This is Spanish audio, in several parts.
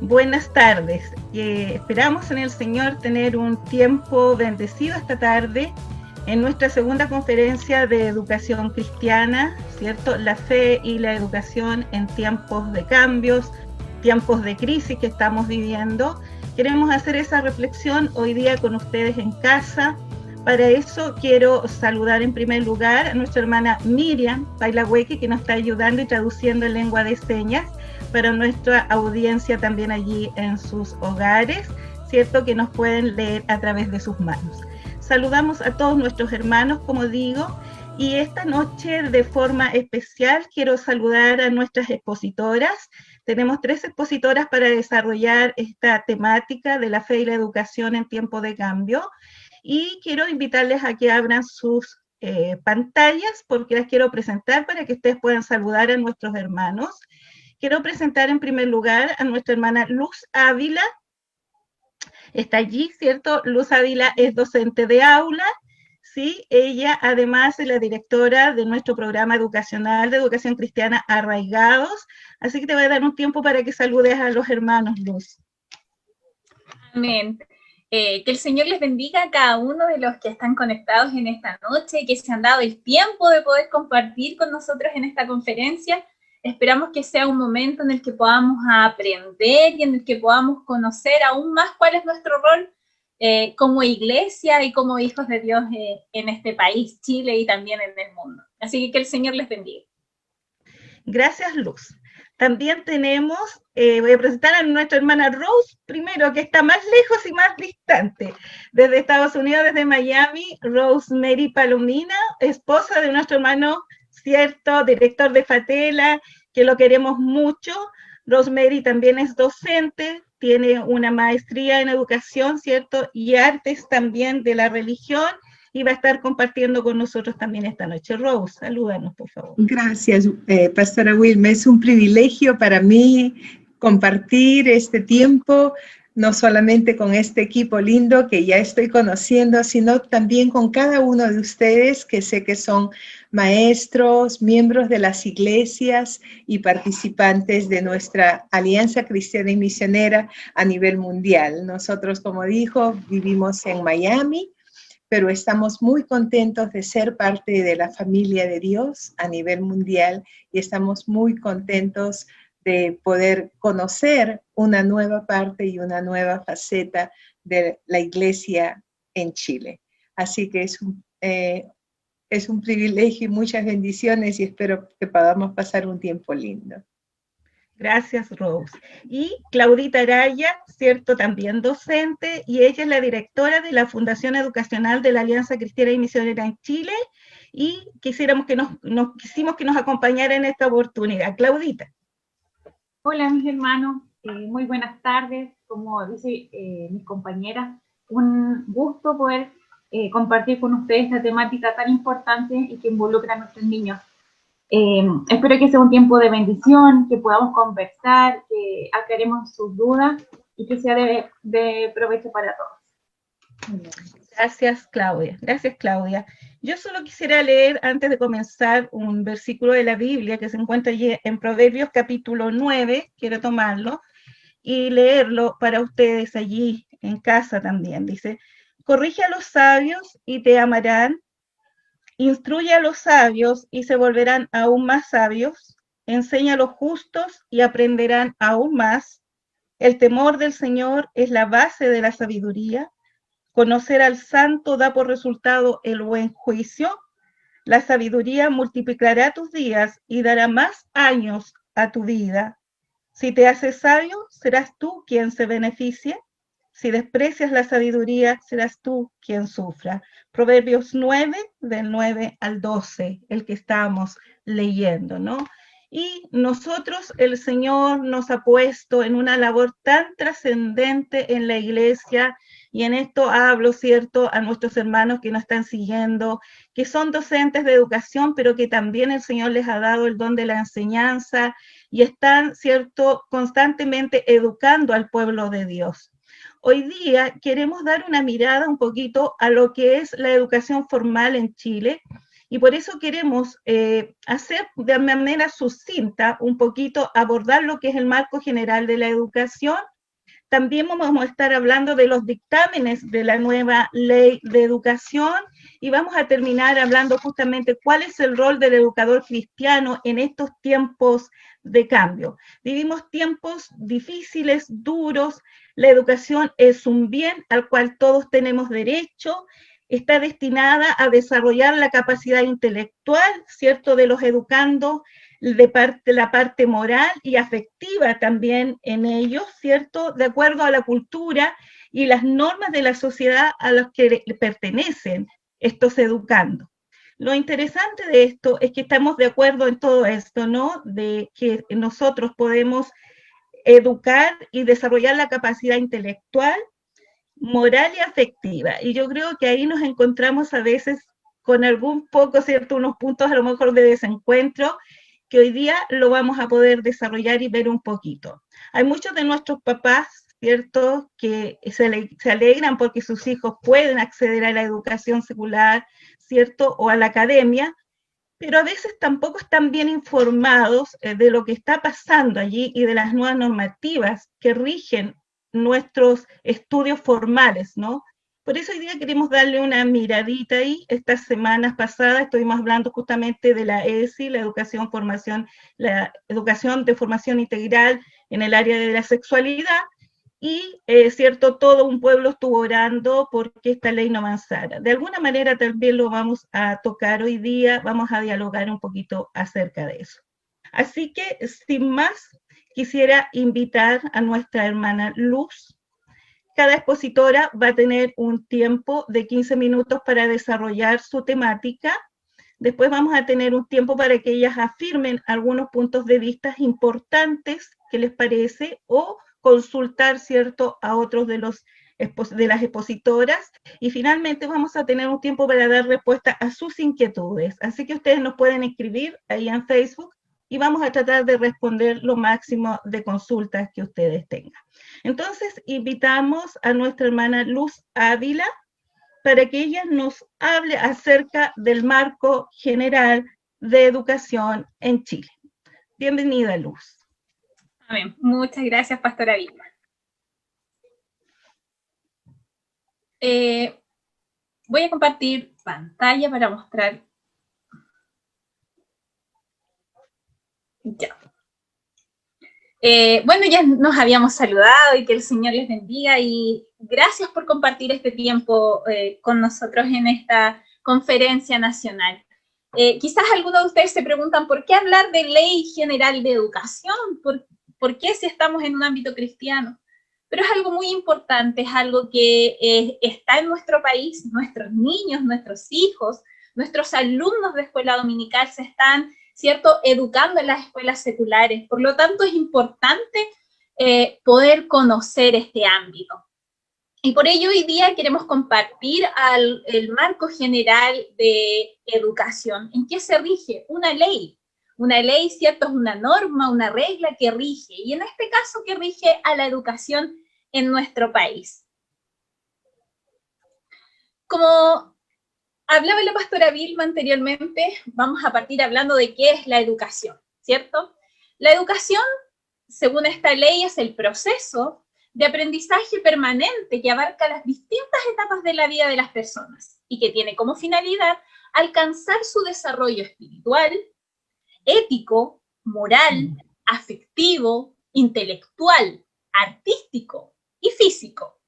Buenas tardes. Esperamos en el Señor tener un tiempo bendecido esta tarde en nuestra segunda conferencia de educación cristiana, ¿cierto? La fe y la educación en tiempos de cambios, tiempos de crisis que estamos viviendo. Queremos hacer esa reflexión hoy día con ustedes en casa. Para eso quiero saludar en primer lugar a nuestra hermana Miriam Pailahueque, que nos está ayudando y traduciendo en lengua de señas para nuestra audiencia también allí en sus hogares, ¿cierto? Que nos pueden leer a través de sus manos. Saludamos a todos nuestros hermanos, como digo, y esta noche de forma especial quiero saludar a nuestras expositoras. Tenemos 3 expositoras para desarrollar esta temática de la fe y la educación en tiempo de cambio, y quiero invitarles a que abran sus pantallas porque las quiero presentar para que ustedes puedan saludar a nuestros hermanos. Quiero presentar en primer lugar a nuestra hermana Luz Ávila. Está allí, ¿cierto? Luz Ávila es docente de aula, ¿sí? Ella además es la directora de nuestro programa educacional de educación cristiana Arraigados. Así que te voy a dar un tiempo para que saludes a los hermanos, Luz. Amén. Que el Señor les bendiga a cada uno de los que están conectados en esta noche, que se han dado el tiempo de poder compartir con nosotros en esta conferencia. Esperamos que sea un momento en el que podamos aprender y en el que podamos conocer aún más cuál es nuestro rol como iglesia y como hijos de Dios en este país, Chile, y también en el mundo. Así que el Señor les bendiga. Gracias, Luz. También tenemos, voy a presentar a nuestra hermana Rose primero, que está más lejos y más distante. Desde Estados Unidos, desde Miami, Rosemary Palomina, esposa de nuestro hermano, cierto, director de Fatela, que lo queremos mucho. Rosemary también es docente, tiene una maestría en educación, cierto, y artes también de la religión, y va a estar compartiendo con nosotros también esta noche. Rose, salúdanos, por favor. Gracias, Pastora Wilma. Es un privilegio para mí compartir este tiempo, no solamente con este equipo lindo que ya estoy conociendo, sino también con cada uno de ustedes, que sé que son maestros, miembros de las iglesias y participantes de nuestra Alianza Cristiana y Misionera a nivel mundial. Nosotros, como dijo, vivimos en Miami, pero estamos muy contentos de ser parte de la familia de Dios a nivel mundial y estamos muy contentos de poder conocer una nueva parte y una nueva faceta de la iglesia en Chile. Así que es un privilegio y muchas bendiciones y espero que podamos pasar un tiempo lindo. Gracias, Rose. Y Claudita Araya, ¿cierto? También docente, y ella es la directora de la Fundación Educacional de la Alianza Cristiana y Misionera en Chile, y quisimos que nos acompañara en esta oportunidad. Claudita. Hola, mis hermanos, muy buenas tardes. Como dice mis compañeras, un gusto poder compartir con ustedes esta temática tan importante y que involucra a nuestros niños. Espero que sea un tiempo de bendición, que podamos conversar, que aclaremos sus dudas y que sea de provecho para todos. Gracias, Claudia. Gracias, Claudia. Yo solo quisiera leer, antes de comenzar, un versículo de la Biblia que se encuentra allí en Proverbios capítulo 9, quiero tomarlo, y leerlo para ustedes allí en casa también. Dice, corrige a los sabios y te amarán, instruye a los sabios y se volverán aún más sabios, enseña a los justos y aprenderán aún más. El temor del Señor es la base de la sabiduría. Conocer al santo da por resultado el buen juicio. La sabiduría multiplicará tus días y dará más años a tu vida. Si te haces sabio, serás tú quien se beneficie. Si desprecias la sabiduría, serás tú quien sufra. Proverbios 9, del 9 al 12, el que estamos leyendo, ¿no? Y nosotros, el Señor nos ha puesto en una labor tan trascendente en la iglesia, y en esto hablo, ¿cierto?, a nuestros hermanos que nos están siguiendo, que son docentes de educación, pero que también el Señor les ha dado el don de la enseñanza y están, ¿cierto?, constantemente educando al pueblo de Dios. Hoy día queremos dar una mirada un poquito a lo que es la educación formal en Chile, Y por eso queremos hacer de manera sucinta un poquito, abordar lo que es el marco general de la educación. También vamos a estar hablando de los dictámenes de la nueva ley de educación y vamos a terminar hablando justamente cuál es el rol del educador cristiano en estos tiempos de cambio. Vivimos tiempos difíciles, duros, la educación es un bien al cual todos tenemos derecho, está destinada a desarrollar la capacidad intelectual, ¿cierto?, de los educandos, la parte moral y afectiva también en ellos, ¿cierto?, de acuerdo a la cultura y las normas de la sociedad a las que pertenecen estos educandos. Lo interesante de esto es que estamos de acuerdo en todo esto, ¿no?, de que nosotros podemos educar y desarrollar la capacidad intelectual, moral y afectiva. Y yo creo que ahí nos encontramos a veces con algún poco, ¿cierto?, unos puntos a lo mejor de desencuentro, que hoy día lo vamos a poder desarrollar y ver un poquito. Hay muchos de nuestros papás, ¿cierto?, que se alegran porque sus hijos pueden acceder a la educación secular, ¿cierto?, o a la academia, pero a veces tampoco están bien informados de lo que está pasando allí y de las nuevas normativas que rigen nuestros estudios formales, ¿no? Por eso hoy día queremos darle una miradita ahí. Estas semanas pasadas estuvimos hablando justamente de la ESI, la educación de formación integral en el área de la sexualidad, y, cierto, todo un pueblo estuvo orando porque esta ley no avanzara. De alguna manera también lo vamos a tocar hoy día, vamos a dialogar un poquito acerca de eso. Así que, sin más, quisiera invitar a nuestra hermana Luz. Cada expositora va a tener un tiempo de 15 minutos para desarrollar su temática. Después vamos a tener un tiempo para que ellas afirmen algunos puntos de vista importantes que les parece, o consultar, ¿cierto?, a otros de las expositoras, y finalmente vamos a tener un tiempo para dar respuesta a sus inquietudes. Así que ustedes nos pueden escribir ahí en Facebook y vamos a tratar de responder lo máximo de consultas que ustedes tengan. Entonces, invitamos a nuestra hermana Luz Ávila para que ella nos hable acerca del marco general de educación en Chile. Bienvenida, Luz. Amén. Muchas gracias, Pastora Vilma. Voy a compartir pantalla para mostrar. Ya. Bueno, ya nos habíamos saludado y que el Señor les bendiga y gracias por compartir este tiempo con nosotros en esta conferencia nacional. Quizás algunos de ustedes se preguntan, ¿por qué hablar de Ley General de Educación? ¿Por qué si estamos en un ámbito cristiano? Pero es algo muy importante, es algo que está en nuestro país, nuestros niños, nuestros hijos, nuestros alumnos de escuela dominical se están, ¿cierto?, educando en las escuelas seculares. Por lo tanto, es importante poder conocer este ámbito. Y por ello hoy día queremos compartir el marco general de educación. ¿En qué se rige? Una ley. Una ley, ¿cierto?, es una norma, una regla que rige, y en este caso que rige a la educación en nuestro país. Como hablaba la pastora Vilma anteriormente, vamos a partir hablando de qué es la educación, ¿cierto? La educación, según esta ley, es el proceso de aprendizaje permanente que abarca las distintas etapas de la vida de las personas y que tiene como finalidad alcanzar su desarrollo espiritual, ético, moral, afectivo, intelectual, artístico y físico,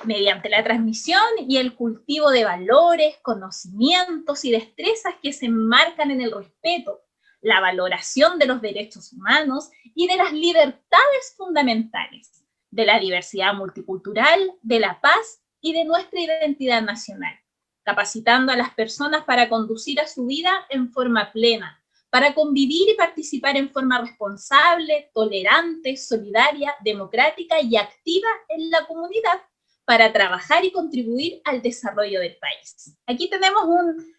mediante la transmisión y el cultivo de valores, conocimientos y destrezas que se enmarcan en el respeto, la valoración de los derechos humanos y de las libertades fundamentales, de la diversidad multicultural, de la paz y de nuestra identidad nacional, capacitando a las personas para conducir a su vida en forma plena, para convivir y participar en forma responsable, tolerante, solidaria, democrática y activa en la comunidad, para trabajar y contribuir al desarrollo del país. Aquí tenemos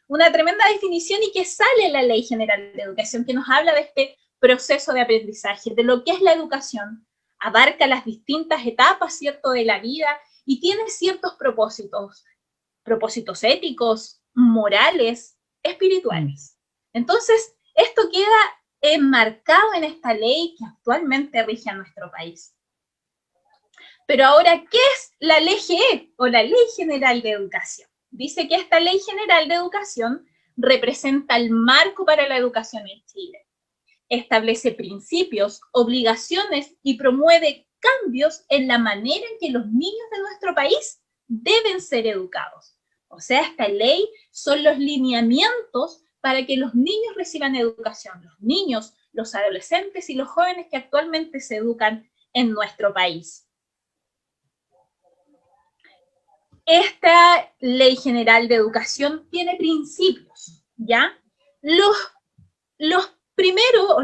una tremenda definición y que sale en la Ley General de Educación, que nos habla de este proceso de aprendizaje, de lo que es la educación. Abarca las distintas etapas, ¿cierto?, de la vida y tiene ciertos propósitos éticos, morales, espirituales. Entonces, esto queda enmarcado en esta ley que actualmente rige a nuestro país. Pero ahora, ¿qué es la LGE o la Ley General de Educación? Dice que esta Ley General de Educación representa el marco para la educación en Chile. Establece principios, obligaciones y promueve cambios en la manera en que los niños de nuestro país deben ser educados. O sea, esta ley son los lineamientos para que los niños reciban educación, los niños, los adolescentes y los jóvenes que actualmente se educan en nuestro país. Esta Ley General de Educación tiene principios, ¿ya? Lo primero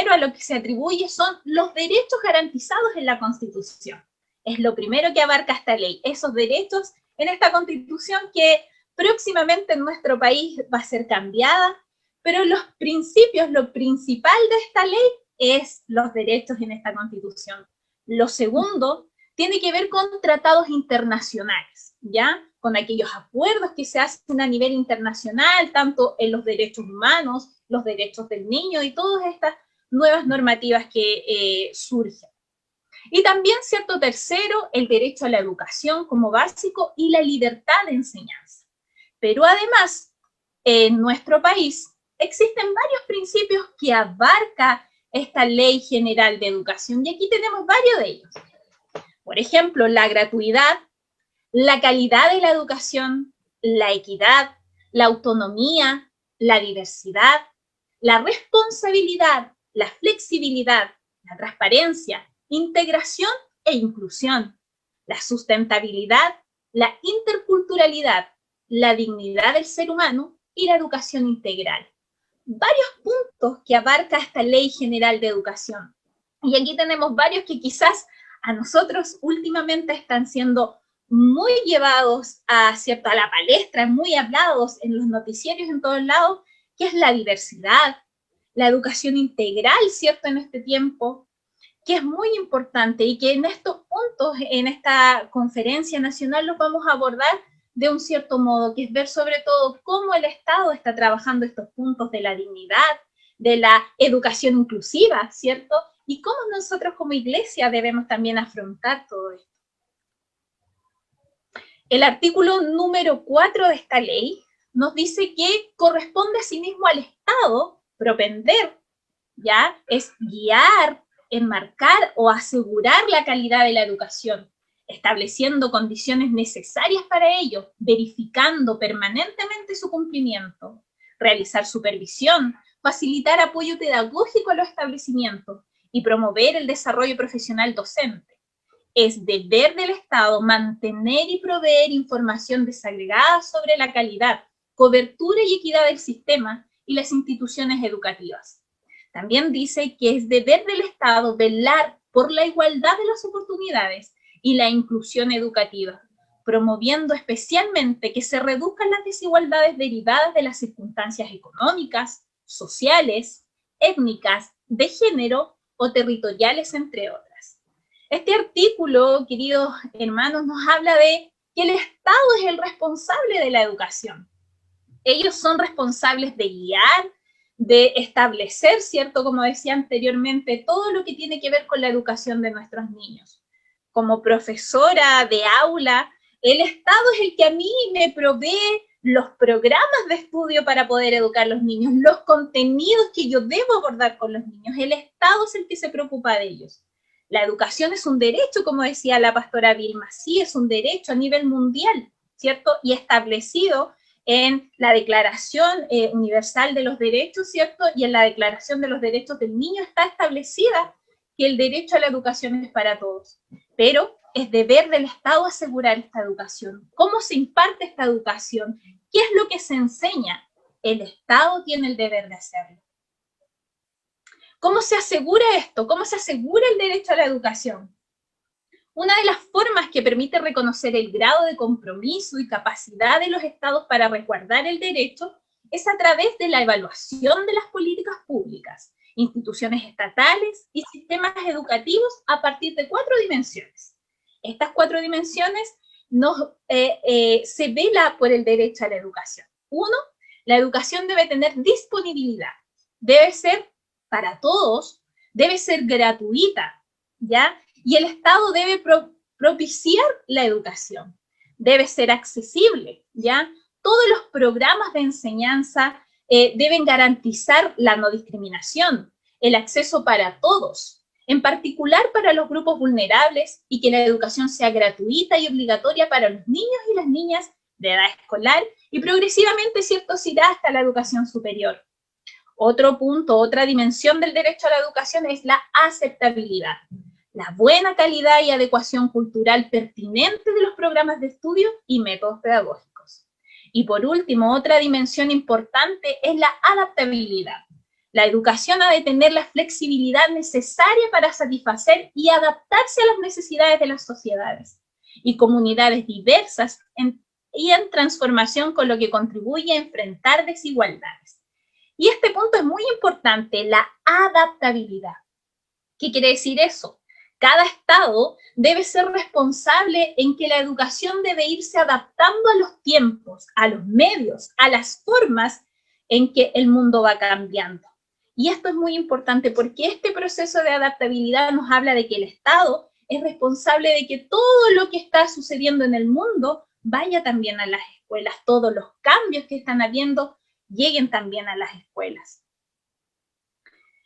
a lo que se atribuye son los derechos garantizados en la Constitución. Es lo primero que abarca esta ley, esos derechos en esta Constitución que próximamente en nuestro país va a ser cambiada, pero los principios, lo principal de esta ley es los derechos en esta Constitución. Lo segundo tiene que ver con tratados internacionales, ¿ya? Con aquellos acuerdos que se hacen a nivel internacional, tanto en los derechos humanos, los derechos del niño y todas estas nuevas normativas que surgen. Y también, cierto, tercero, el derecho a la educación como básico y la libertad de enseñanza. Pero además, en nuestro país existen varios principios que abarca esta Ley General de Educación, y aquí tenemos varios de ellos. Por ejemplo, la gratuidad, la calidad de la educación, la equidad, la autonomía, la diversidad, la responsabilidad, la flexibilidad, la transparencia, integración e inclusión, la sustentabilidad, la interculturalidad, la dignidad del ser humano y la educación integral. Varios puntos que abarca esta Ley General de Educación. Y aquí tenemos varios que quizás a nosotros últimamente están siendo muy llevados a la palestra, muy hablados en los noticiarios en todos lados, que es la diversidad, la educación integral, ¿cierto?, en este tiempo, que es muy importante y que en estos puntos, en esta conferencia nacional, los vamos a abordar de un cierto modo, que es ver sobre todo cómo el Estado está trabajando estos puntos de la dignidad, de la educación inclusiva, ¿cierto?, y cómo nosotros como iglesia debemos también afrontar todo esto. El artículo número 4 de esta ley nos dice que corresponde asimismo al Estado propender, ¿ya? Es guiar, enmarcar o asegurar la calidad de la educación, estableciendo condiciones necesarias para ello, verificando permanentemente su cumplimiento, realizar supervisión, facilitar apoyo pedagógico a los establecimientos y promover el desarrollo profesional docente. Es deber del Estado mantener y proveer información desagregada sobre la calidad, cobertura y equidad del sistema y las instituciones educativas. También dice que es deber del Estado velar por la igualdad de las oportunidades y la inclusión educativa, promoviendo especialmente que se reduzcan las desigualdades derivadas de las circunstancias económicas, sociales, étnicas, de género o territoriales, entre otras. Este artículo, queridos hermanos, nos habla de que el Estado es el responsable de la educación. Ellos son responsables de guiar, de establecer, ¿cierto?, como decía anteriormente, todo lo que tiene que ver con la educación de nuestros niños. Como profesora de aula, el Estado es el que a mí me provee los programas de estudio para poder educar a los niños, los contenidos que yo debo abordar con los niños. El Estado es el que se preocupa de ellos. La educación es un derecho, como decía la pastora Vilma, sí, es un derecho a nivel mundial, ¿cierto? Y establecido en la Declaración Universal de los Derechos, ¿cierto? Y en la Declaración de los Derechos del Niño está establecida que el derecho a la educación es para todos. Pero es deber del Estado asegurar esta educación. ¿Cómo se imparte esta educación? ¿Qué es lo que se enseña? El Estado tiene el deber de hacerlo. ¿Cómo se asegura esto? ¿Cómo se asegura el derecho a la educación? Una de las formas que permite reconocer el grado de compromiso y capacidad de los Estados para resguardar el derecho es a través de la evaluación de las políticas públicas, instituciones estatales y sistemas educativos a partir de 4 dimensiones. Estas 4 dimensiones se vela por el derecho a la educación. 1, La educación debe tener disponibilidad, debe ser para todos, debe ser gratuita, ¿ya? Y el Estado debe propiciar la educación, debe ser accesible, ¿ya? Todos los programas de enseñanza deben garantizar la no discriminación, el acceso para todos, en particular para los grupos vulnerables, y que la educación sea gratuita y obligatoria para los niños y las niñas de edad escolar, y progresivamente, ¿cierto?, se irá hasta la educación superior. Otro punto, otra dimensión del derecho a la educación es la aceptabilidad, la buena calidad y adecuación cultural pertinente de los programas de estudio y métodos pedagógicos. Y por último, otra dimensión importante es la adaptabilidad. La educación ha de tener la flexibilidad necesaria para satisfacer y adaptarse a las necesidades de las sociedades y comunidades diversas y en transformación, con lo que contribuye a enfrentar desigualdades. Y este punto es muy importante, la adaptabilidad. ¿Qué quiere decir eso? Cada Estado debe ser responsable en que la educación debe irse adaptando a los tiempos, a los medios, a las formas en que el mundo va cambiando. Y esto es muy importante porque este proceso de adaptabilidad nos habla de que el Estado es responsable de que todo lo que está sucediendo en el mundo vaya también a las escuelas, todos los cambios que están habiendo lleguen también a las escuelas.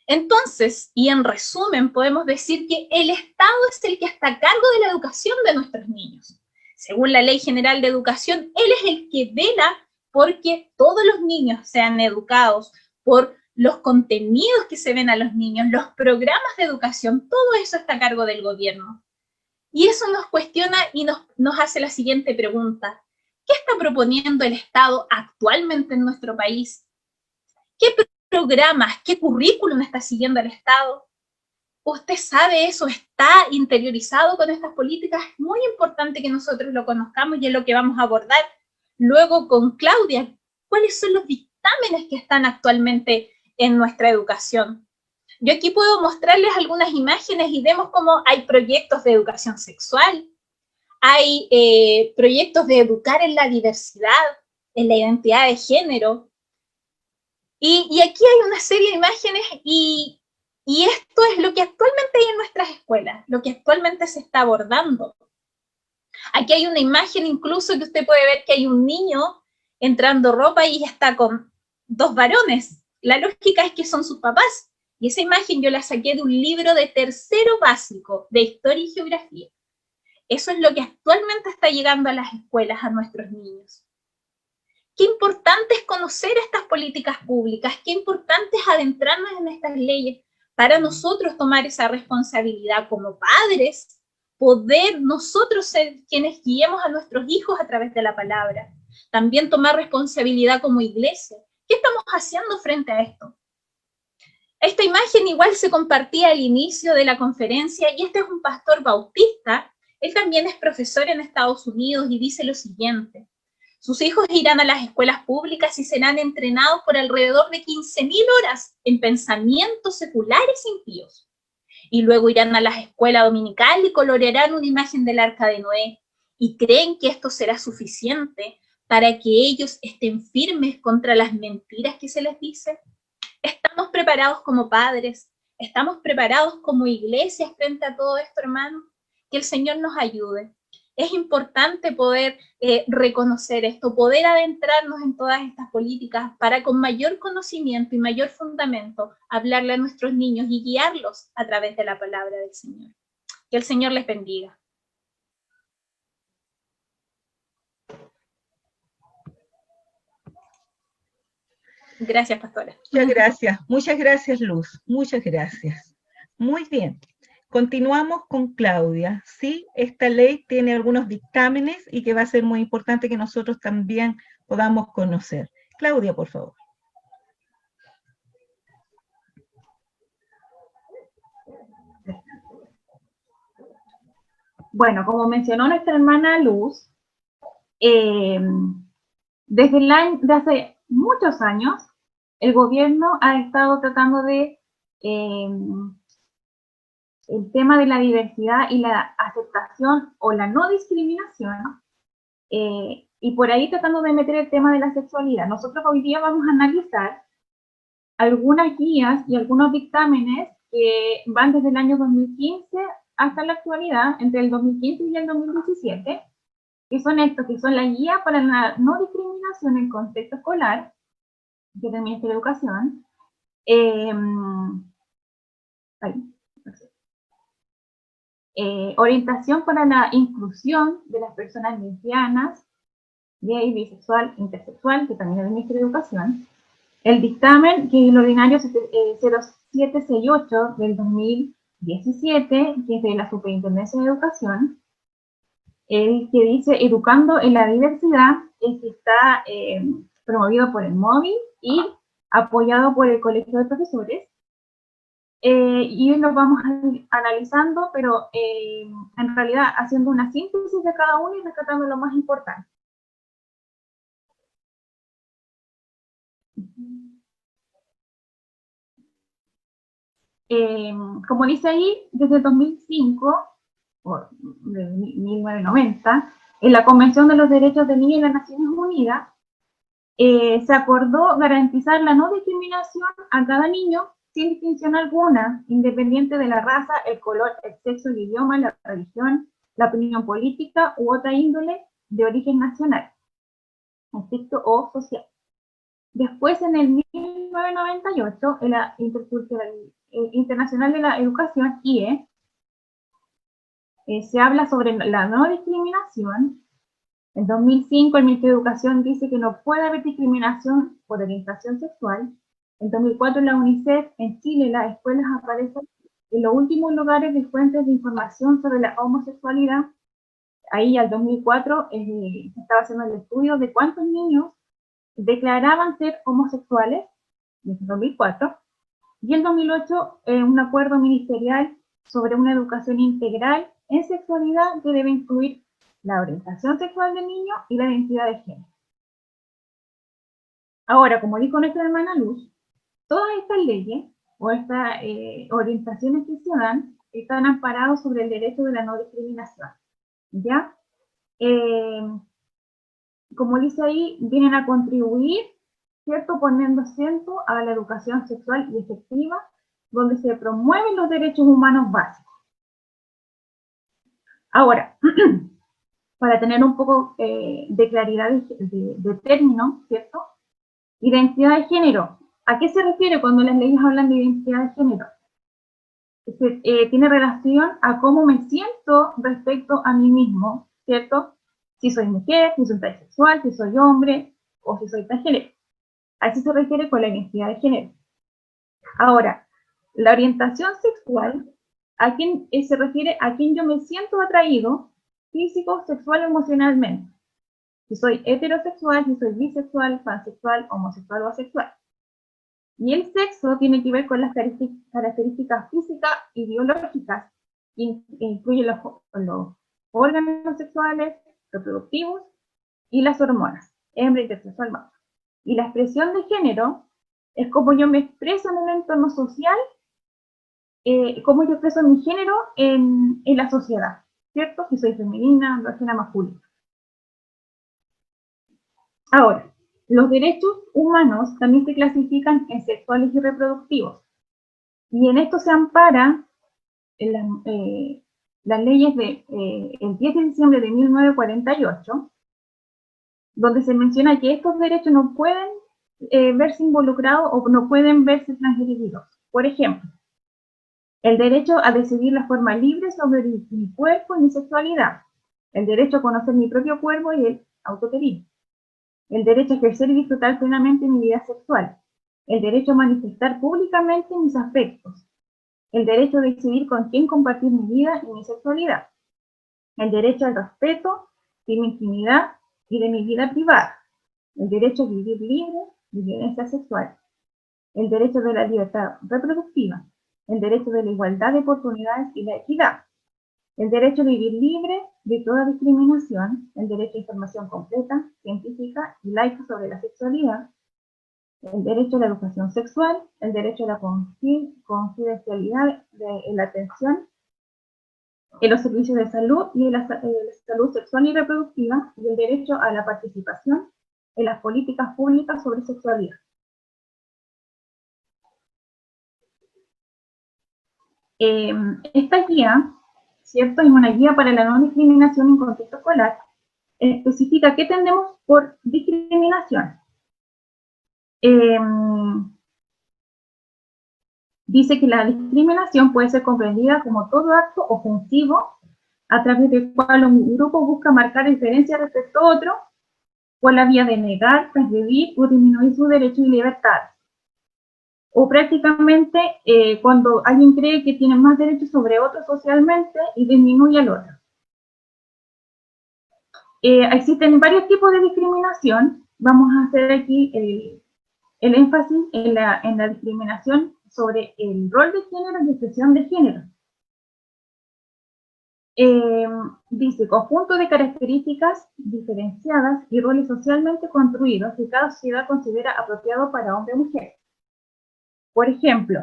Entonces, y en resumen, podemos decir que el Estado es el que está a cargo de la educación de nuestros niños. Según la Ley General de Educación, él es el que vela porque todos los niños sean educados, por los contenidos que se ven a los niños, los programas de educación, todo eso está a cargo del gobierno. Y eso nos cuestiona y nos hace la siguiente pregunta. ¿Qué está proponiendo el Estado actualmente en nuestro país? ¿Qué programas, qué currículum está siguiendo el Estado? ¿Usted sabe eso? ¿Está interiorizado con estas políticas? Es muy importante que nosotros lo conozcamos y es lo que vamos a abordar luego con Claudia. ¿Cuáles son los dictámenes que están actualmente en nuestra educación? Yo aquí puedo mostrarles algunas imágenes y vemos cómo hay proyectos de educación sexual, hay proyectos de educar en la diversidad, en la identidad de género. Y aquí hay una serie de imágenes y esto es lo que actualmente hay en nuestras escuelas, lo que actualmente se está abordando. Aquí hay una imagen incluso que usted puede ver que hay un niño entrando ropa y está con dos varones. La lógica es que son sus papás. Y esa imagen yo la saqué de un libro de tercero básico de Historia y Geografía. Eso es lo que actualmente está llegando a las escuelas, a nuestros niños. Qué importante es conocer estas políticas públicas, qué importante es adentrarnos en estas leyes para nosotros tomar esa responsabilidad como padres, poder nosotros ser quienes guiemos a nuestros hijos a través de la palabra. También tomar responsabilidad como iglesia. ¿Qué estamos haciendo frente a esto? Esta imagen igual se compartía al inicio de la conferencia y este es un pastor bautista. Él también es profesor en Estados Unidos y dice lo siguiente. Sus hijos irán a las escuelas públicas y serán entrenados por alrededor de 15.000 horas en pensamientos seculares impíos. Y luego irán a la escuela dominical y colorearán una imagen del Arca de Noé. Y creen que esto será suficiente para que ellos estén firmes contra las mentiras que se les dice. ¿Estamos preparados como padres? ¿Estamos preparados como iglesias frente a todo esto, hermanos? Que el Señor nos ayude. Es importante poder reconocer esto, poder adentrarnos en todas estas políticas para con mayor conocimiento y mayor fundamento hablarle a nuestros niños y guiarlos a través de la palabra del Señor. Que el Señor les bendiga. Gracias, pastora. Muchas gracias, Luz, muchas gracias. Muy bien. Continuamos con Claudia. Sí, esta ley tiene algunos dictámenes y que va a ser muy importante que nosotros también podamos conocer. Claudia, por favor. Bueno, como mencionó nuestra hermana Luz, desde hace muchos años, el gobierno ha estado tratando de el tema de la diversidad y la aceptación o la no discriminación Y por ahí tratando de meter el tema de la sexualidad. Nosotros hoy día vamos a analizar algunas guías y algunos dictámenes que van desde el año 2015 hasta la actualidad, entre el 2015 y el 2017, que son estos, que son la guía para la no discriminación en contexto escolar, que es del Ministerio de Educación, orientación para la inclusión de las personas lesbianas, gay, bisexual, intersexual, que también es del Ministerio de Educación, el dictamen, que es el ordinario 0768 del 2017, que es de la Superintendencia de Educación, el que dice Educando en la Diversidad, el que está promovido por el MOVI y apoyado por el Colegio de Profesores. Y lo vamos analizando, pero en realidad haciendo una síntesis de cada uno y rescatando lo más importante. Como dice ahí, desde el 2005, o de 1990, en la Convención de los Derechos del Niño de las Naciones Unidas, se acordó garantizar la no discriminación a cada niño sin distinción alguna, independiente de la raza, el color, el sexo, el idioma, la religión, la opinión política u otra índole de origen nacional, estricto o social. Después, en el 1998, en la Internacional de la Educación, IE, se habla sobre la no discriminación. En 2005, el Ministerio de Educación dice que no puede haber discriminación por orientación sexual. En 2004, la UNICEF, en Chile, las escuelas aparecen en los últimos lugares de fuentes de información sobre la homosexualidad. Ahí, al 2004, se estaba haciendo el estudio de cuántos niños declaraban ser homosexuales, desde 2004, y en 2008 un acuerdo ministerial sobre una educación integral en sexualidad que debe incluir la orientación sexual del niño y la identidad de género. Ahora, como dijo nuestra hermana Luz, todas estas leyes o estas orientaciones que se dan están amparados sobre el derecho de la no discriminación, ¿ya? Como dice ahí, vienen a contribuir, ¿cierto?, poniendo acento a la educación sexual y efectiva, donde se promueven los derechos humanos básicos. Ahora, para tener un poco de claridad de término, ¿cierto? Identidad de género. ¿A qué se refiere cuando las leyes hablan de identidad de género? Tiene relación a cómo me siento respecto a mí mismo, ¿cierto? Si soy mujer, si soy transexual, si soy hombre o si soy transgénero. Así se refiere con la identidad de género. Ahora, la orientación sexual, ¿a quién se refiere? A quién yo me siento atraído físico, sexual o emocionalmente. Si soy heterosexual, si soy bisexual, pansexual, homosexual o asexual. Y el sexo tiene que ver con las características físicas y biológicas, que incluyen los órganos sexuales, reproductivos y las hormonas, hembra, intersexual, macho. Y la expresión de género es cómo yo me expreso en un entorno social, cómo yo expreso mi género en la sociedad, ¿cierto? Si soy femenina, andrógina, masculina. Ahora, los derechos humanos también se clasifican en sexuales y reproductivos. Y en esto se ampara en las leyes del 10 de diciembre de 1948, donde se menciona que estos derechos no pueden verse involucrados o no pueden verse transgredidos. Por ejemplo, el derecho a decidir la forma libre sobre mi cuerpo y mi sexualidad, el derecho a conocer mi propio cuerpo y el autoterismo, el derecho a ejercer y disfrutar plenamente mi vida sexual, el derecho a manifestar públicamente mis afectos, el derecho a decidir con quién compartir mi vida y mi sexualidad, el derecho al respeto de mi intimidad y de mi vida privada, el derecho a vivir libre de violencia sexual, el derecho de la libertad reproductiva, el derecho de la igualdad de oportunidades y la equidad, el derecho a vivir libre de toda discriminación, el derecho a información completa, científica y laica sobre la sexualidad, el derecho a la educación sexual, el derecho a la confidencialidad de la atención en los servicios de salud y en la salud sexual y reproductiva, y el derecho a la participación en las políticas públicas sobre sexualidad. Esta guía, ¿cierto?, es una guía para la no discriminación en contexto escolar, especifica qué entendemos por discriminación. Dice que la discriminación puede ser comprendida como todo acto ofensivo a través del cual un grupo busca marcar diferencia respecto a otro por la vía de negar, transgredir o disminuir sus derechos y libertades. O prácticamente cuando alguien cree que tiene más derechos sobre otro socialmente y disminuye al otro. Existen varios tipos de discriminación. Vamos a hacer aquí el énfasis en la discriminación sobre el rol de género y expresión de género. Dice, conjunto de características diferenciadas y roles socialmente construidos que cada sociedad considera apropiado para hombre o mujer. Por ejemplo,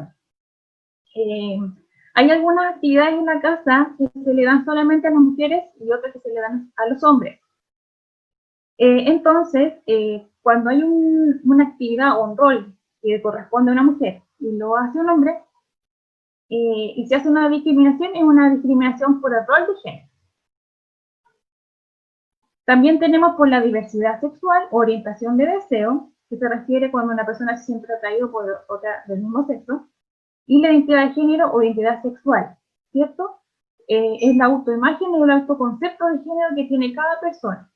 hay algunas actividades en la casa que se le dan solamente a las mujeres y otras que se le dan a los hombres. Entonces, cuando hay una actividad o un rol que corresponde a una mujer y lo hace un hombre, y se hace una discriminación, es una discriminación por el rol de género. También tenemos por la diversidad sexual o orientación de deseo, que se refiere cuando una persona se siente atraída por otra del mismo sexo, y la identidad de género o identidad sexual, ¿cierto? Es la autoimagen y el autoconcepto de género que tiene cada persona.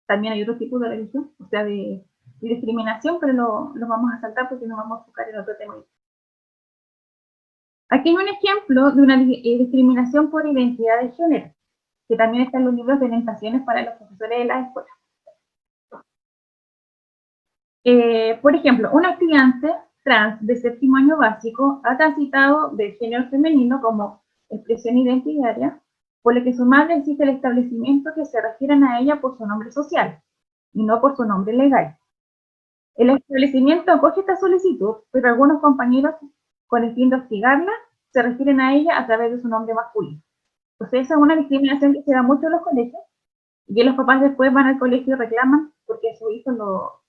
También hay otros tipos de religión, o sea, de discriminación, pero lo vamos a saltar porque nos vamos a enfocar en otro tema. Aquí hay un ejemplo de una discriminación por identidad de género, que también está en los libros de orientaciones para los profesores de la escuela. Por ejemplo, un estudiante trans de 7º año básico ha transitado del género femenino como expresión identitaria, por lo que su madre exige el establecimiento que se refieran a ella por su nombre social, y no por su nombre legal. El establecimiento acoge esta solicitud, pero algunos compañeros, con el fin de hostigarla, se refieren a ella a través de su nombre masculino. Entonces esa es una discriminación que se da mucho en los colegios, y que los papás después van al colegio y reclaman porque a su hijo no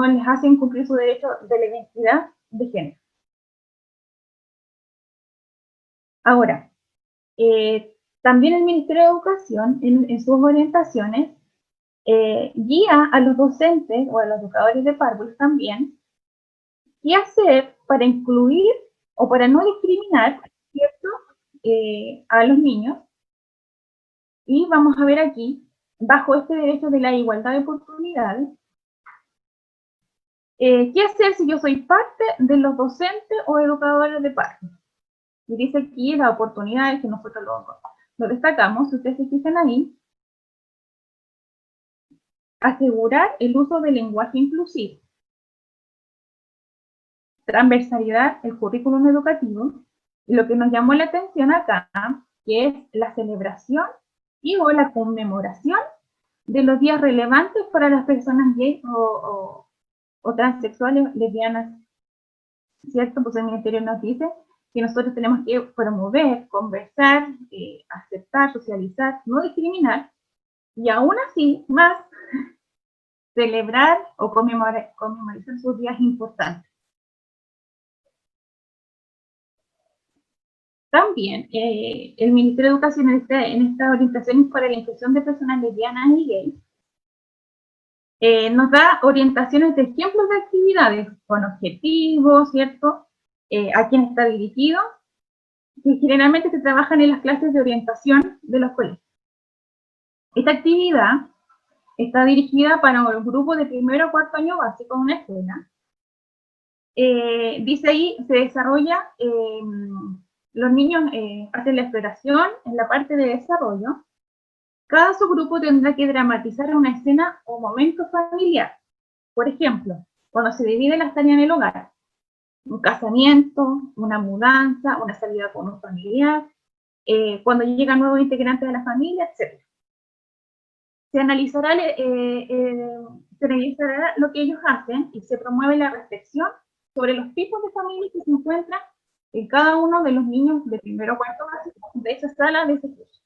les hacen cumplir su derecho de la identidad de género. Ahora, también el Ministerio de Educación, en sus orientaciones, guía a los docentes o a los educadores de párvulos también qué hacer para incluir o para no discriminar, ¿cierto?, a los niños. Y vamos a ver aquí, bajo este derecho de la igualdad de oportunidades, ¿qué hacer si yo soy parte de los docentes o educadores de párvulos? Y dice aquí las oportunidades que nosotros lo destacamos, si ustedes se fijan ahí, asegurar el uso del lenguaje inclusivo, transversalidad el currículum educativo, y lo que nos llamó la atención acá, que es la celebración y o la conmemoración de los días relevantes para las personas gays o transexuales, lesbianas, ¿cierto? Pues el Ministerio nos dice que nosotros tenemos que promover, conversar, aceptar, socializar, no discriminar, y aún así, más, celebrar o conmemorar sus días importantes. También el Ministerio de Educación en estas orientaciones para la inclusión de personas lesbianas y gays nos da orientaciones de ejemplos de actividades con objetivos, ¿cierto? A quién está dirigido, que generalmente se trabajan en las clases de orientación de los colegios. Esta actividad está dirigida para un grupo de 1º o 4º año básico de una escuela. Dice ahí, se desarrolla, los niños hacen la exploración en la parte de desarrollo. Cada subgrupo tendrá que dramatizar una escena o momento familiar. Por ejemplo, cuando se dividen las tareas en el hogar, un casamiento, una mudanza, una salida con un familiar, cuando llegan nuevos integrantes de la familia, etc. Se analizará lo que ellos hacen y se promueve la reflexión sobre los tipos de familias que se encuentran en cada uno de los niños de primero a cuarto básico de esa sala, de ese curso.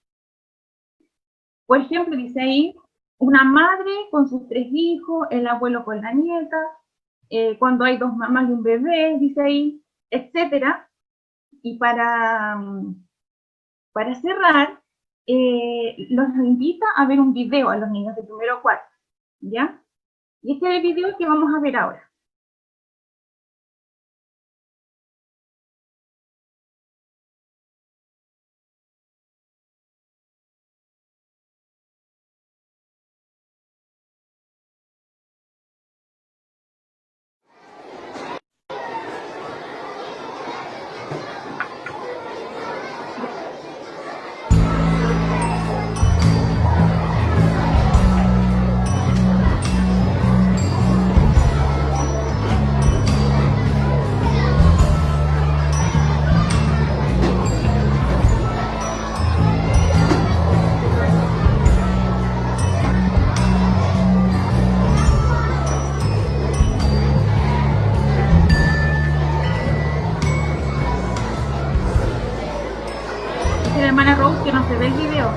Por ejemplo, dice ahí, una madre con sus 3 hijos, el abuelo con la nieta, cuando hay 2 mamás y un bebé, dice ahí, etcétera. Y para cerrar, los invita a ver un video a los niños de primero a cuarto, ¿ya? Y este es el video que vamos a ver ahora. Dice la hermana Rose que no se ve el video.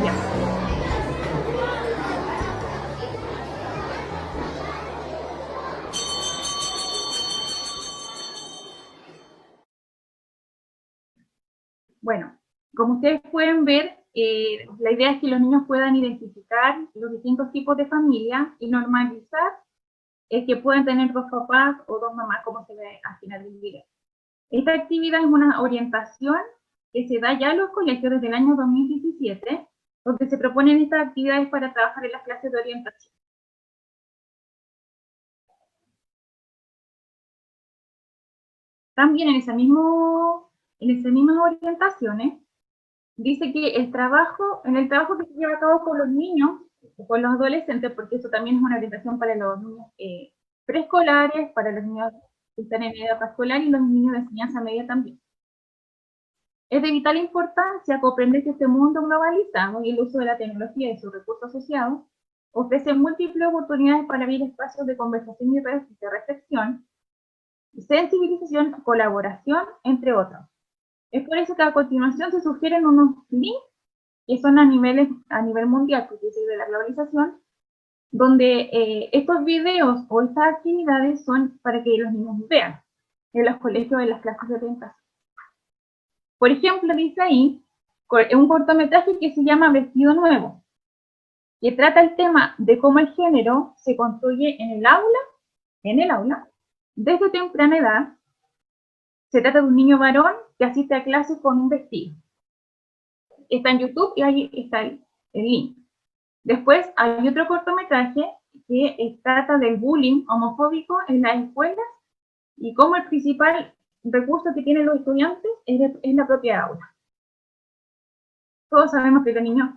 Ya. Bueno, como ustedes pueden ver, la idea es que los niños puedan identificar los distintos tipos de familia y normalizar el que pueden tener 2 papás o 2 mamás, como se ve al final del video. Esta actividad es una orientación que se da ya en los colegios desde el año 2017, donde se proponen estas actividades para trabajar en las clases de orientación. También en esas mismas orientaciones, dice que en el trabajo que se lleva a cabo con los niños, con los adolescentes, porque eso también es una orientación para los niños preescolares, para los niños que están en edad preescolar y los niños de enseñanza media también. Es de vital importancia comprender que este mundo globalizado y el uso de la tecnología y sus recursos asociados ofrece múltiples oportunidades para abrir espacios de conversación y de reflexión, sensibilización, colaboración, entre otros. Es por eso que a continuación se sugieren unos links que son a nivel mundial, porque es de la globalización, donde estos videos o estas actividades son para que los niños vean en los colegios, en las clases de orientación. Por ejemplo, dice ahí un cortometraje que se llama Vestido Nuevo, que trata el tema de cómo el género se construye en el aula, desde temprana edad. Se trata de un niño varón que asiste a clases con un vestido. Está en YouTube y ahí está el link. Después hay otro cortometraje que trata del bullying homofóbico en las escuelas y cómo el principal recurso que tienen los estudiantes es la propia aula. Todos sabemos que los niños,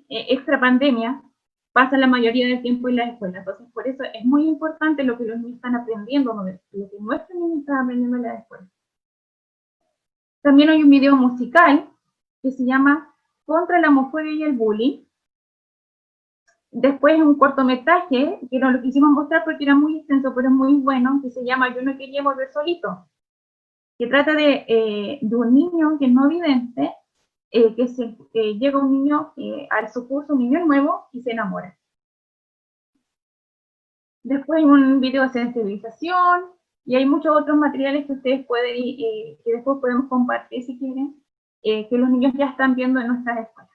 extra pandemia, pasan la mayoría del tiempo en la escuela. Entonces, por eso es muy importante lo que los niños están aprendiendo, lo que nuestros niños están aprendiendo en la escuela. También hay un video musical que se llama Contra la homofobia y el bullying. Después un cortometraje, que no lo quisimos mostrar porque era muy extenso, pero es muy bueno, que se llama Yo no quería volver solito, que trata de un niño que es no vidente, llega un niño a su curso, un niño nuevo, y se enamora. Después un video de sensibilización, y hay muchos otros materiales que ustedes pueden, que después podemos compartir si quieren, que los niños ya están viendo en nuestras escuelas.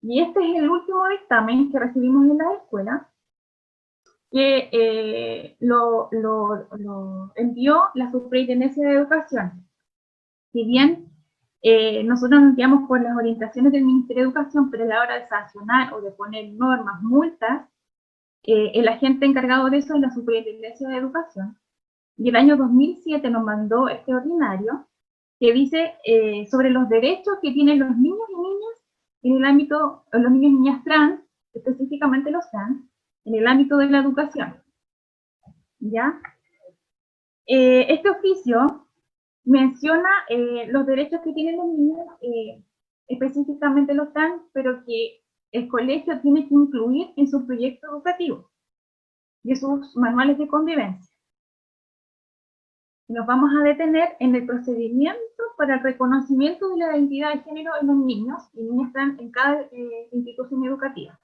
Y este es el último dictamen que recibimos en la escuela, que lo envió la Superintendencia de Educación. Si bien nosotros nos guiamos por las orientaciones del Ministerio de Educación, pero a la hora de sancionar o de poner normas, multas, el agente encargado de eso es la Superintendencia de Educación. Y el año 2007 nos mandó este ordinario que dice sobre los derechos que tienen los niños y niñas en el ámbito, los niños y niñas trans, específicamente los trans, en el ámbito de la educación. ¿Ya? Este oficio menciona los derechos que tienen los niños, específicamente los trans, pero que el colegio tiene que incluir en su proyecto educativo. y sus manuales de convivencia. Nos vamos a detener en el procedimiento para el reconocimiento de la identidad de género en los niños y niñas trans en cada institución educativa.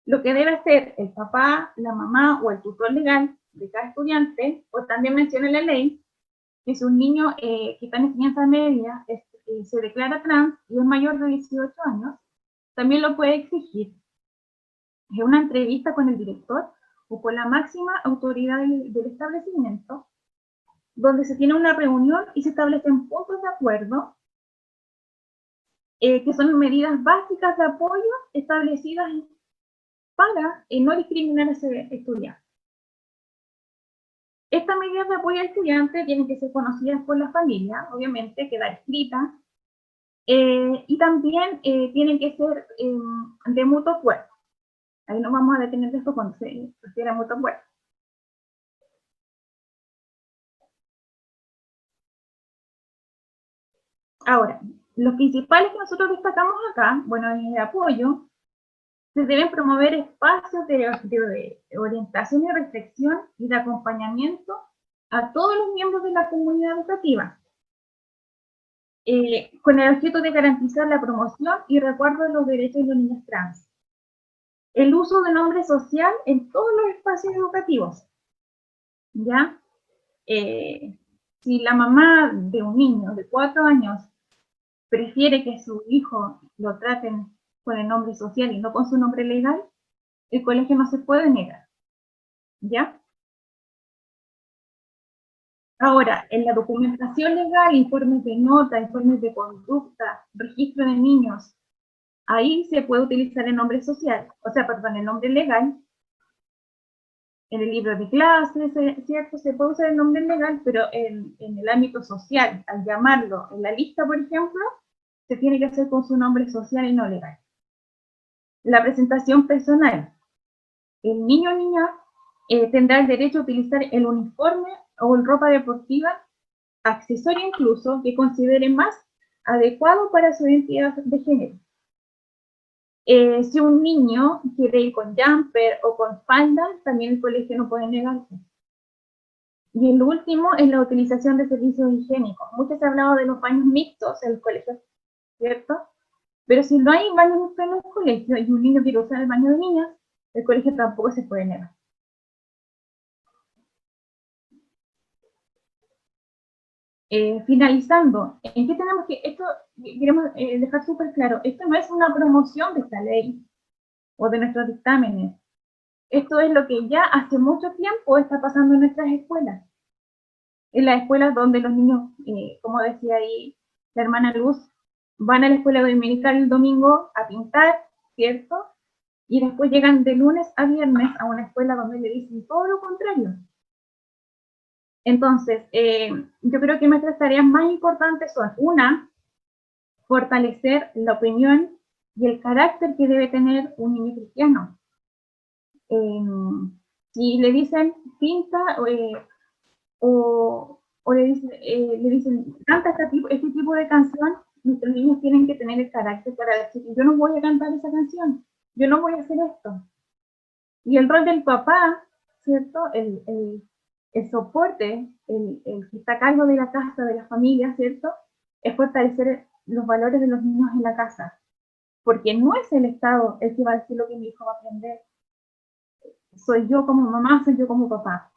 Lo que debe hacer el papá, la mamá o el tutor legal de cada estudiante, o también menciona la ley, que si un niño que está en enseñanza media se declara trans y es mayor de 18 años, también lo puede exigir en una entrevista con el director o con la máxima autoridad del establecimiento, donde se tiene una reunión y se establecen puntos de acuerdo, que son medidas básicas de apoyo establecidas para no discriminar a ese estudiante. Estas medidas de apoyo al estudiante tienen que ser conocidas por la familia, obviamente, quedar escritas, y también tienen que ser de mutuo acuerdo. Ahí nos vamos a detener de esto cuando se refiere a mutuo acuerdo. Ahora, los principales que nosotros destacamos acá, bueno, en el apoyo, se deben promover espacios de orientación y reflexión y de acompañamiento a todos los miembros de la comunidad educativa, con el objeto de garantizar la promoción y resguardo de los derechos de los niños trans. El uso de nombre social en todos los espacios educativos, ¿ya? Si la mamá de un niño de 4 años prefiere que su hijo lo traten con el nombre social y no con su nombre legal, el colegio no se puede negar, ¿ya? Ahora, en la documentación legal, informes de nota, informes de conducta, registro de niños, ahí se puede utilizar el nombre social, o sea, perdón, el nombre legal. En el libro de clases, ¿cierto? Se puede usar el nombre legal, pero en el ámbito social, al llamarlo en la lista, por ejemplo, se tiene que hacer con su nombre social y no legal. La presentación personal. El niño o niña tendrá el derecho a utilizar el uniforme o ropa deportiva, accesorio incluso, que considere más adecuado para su identidad de género. Si un niño quiere ir con jumper o con falda, también el colegio no puede negarse. Y el último es la utilización de servicios higiénicos. Mucho se ha hablado de los baños mixtos en los colegios, ¿cierto? Pero si no hay baños mixtos en los colegios y un niño quiere usar el baño de niñas, el colegio tampoco se puede negar. Finalizando, ¿en qué tenemos que...? Esto queremos dejar súper claro. Esto no es una promoción de esta ley o de nuestros dictámenes. Esto es lo que ya hace mucho tiempo está pasando en nuestras escuelas. En las escuelas donde los niños, como decía ahí la hermana Luz, van a la escuela dominical el domingo a pintar, ¿cierto? Y después llegan de lunes a viernes a una escuela donde le dicen todo lo contrario. Entonces, yo creo que nuestras tareas más importantes son, una, fortalecer la opinión y el carácter que debe tener un niño cristiano. Si le dicen pinta o le dicen canta este tipo de canción, nuestros niños tienen que tener el carácter para decir, yo no voy a cantar esa canción, yo no voy a hacer esto. Y el rol del papá, ¿cierto? El soporte, el que está a cargo de la casa, de la familia, ¿cierto? Es fortalecer los valores de los niños en la casa. Porque no es el Estado el que va a decir lo que mi hijo va a aprender. Soy yo como mamá, soy yo como papá.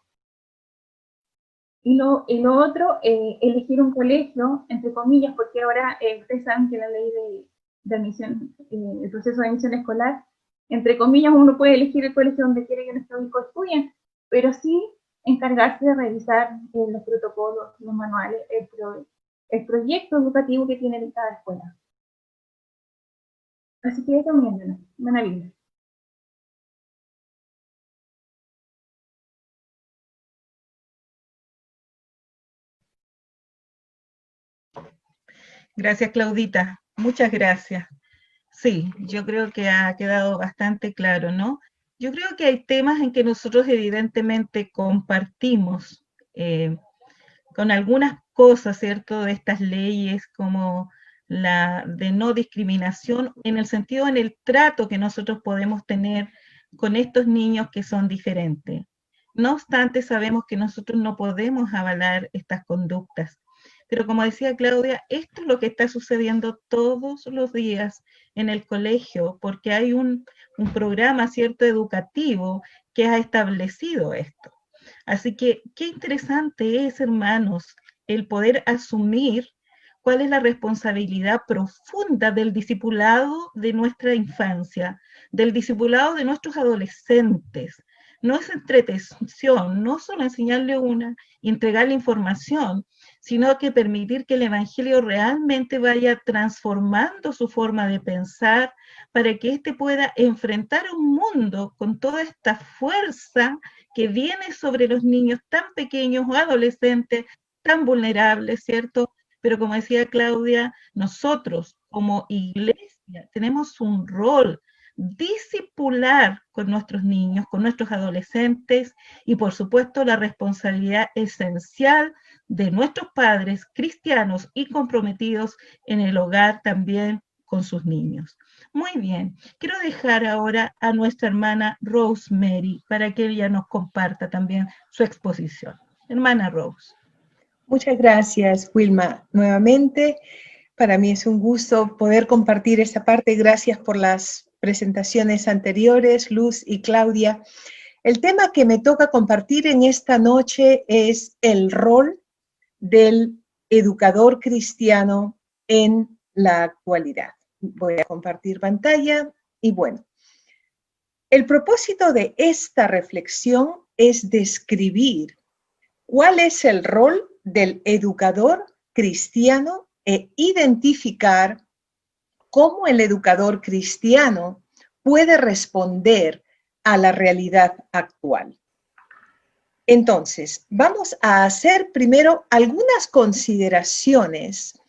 Y lo otro, elegir un colegio, entre comillas, porque ahora ustedes saben que la ley de admisión, el proceso de admisión escolar, entre comillas, uno puede elegir el colegio donde quiere que nuestros hijos estudien, pero sí encargarse de revisar los protocolos, los manuales, el proyecto educativo que tiene cada escuela. Así que eso es maravilloso. Gracias, Claudita. Muchas gracias. Sí, yo creo que ha quedado bastante claro, ¿no? Yo creo que hay temas en que nosotros evidentemente compartimos con algunas cosas, ¿cierto?, de estas leyes como la de no discriminación, en el sentido, en el trato que nosotros podemos tener con estos niños que son diferentes. No obstante, sabemos que nosotros no podemos avalar estas conductas. Pero como decía Claudia, esto es lo que está sucediendo todos los días en el colegio, porque hay un programa, ¿cierto?, educativo que ha establecido esto. Así que qué interesante es, hermanos, el poder asumir cuál es la responsabilidad profunda del discipulado de nuestra infancia, del discipulado de nuestros adolescentes. No es entretención, no solo enseñarle y entregarle información, sino que permitir que el Evangelio realmente vaya transformando su forma de pensar para que éste pueda enfrentar un mundo con toda esta fuerza que viene sobre los niños tan pequeños o adolescentes, tan vulnerables, ¿cierto? Pero como decía Claudia, nosotros como iglesia tenemos un rol discipular con nuestros niños, con nuestros adolescentes y por supuesto la responsabilidad esencial de nuestros padres cristianos y comprometidos en el hogar también con sus niños. Muy bien, quiero dejar ahora a nuestra hermana Rosemary para que ella nos comparta también su exposición. Hermana Rose. Muchas gracias, Wilma. Nuevamente, para mí es un gusto poder compartir esta parte. Gracias por las presentaciones anteriores, Luz y Claudia. El tema que me toca compartir en esta noche es el rol del educador cristiano en la actualidad. Voy a compartir pantalla y bueno, el propósito de esta reflexión es describir cuál es el rol del educador cristiano e identificar cómo el educador cristiano puede responder a la realidad actual. Entonces, vamos a hacer primero algunas consideraciones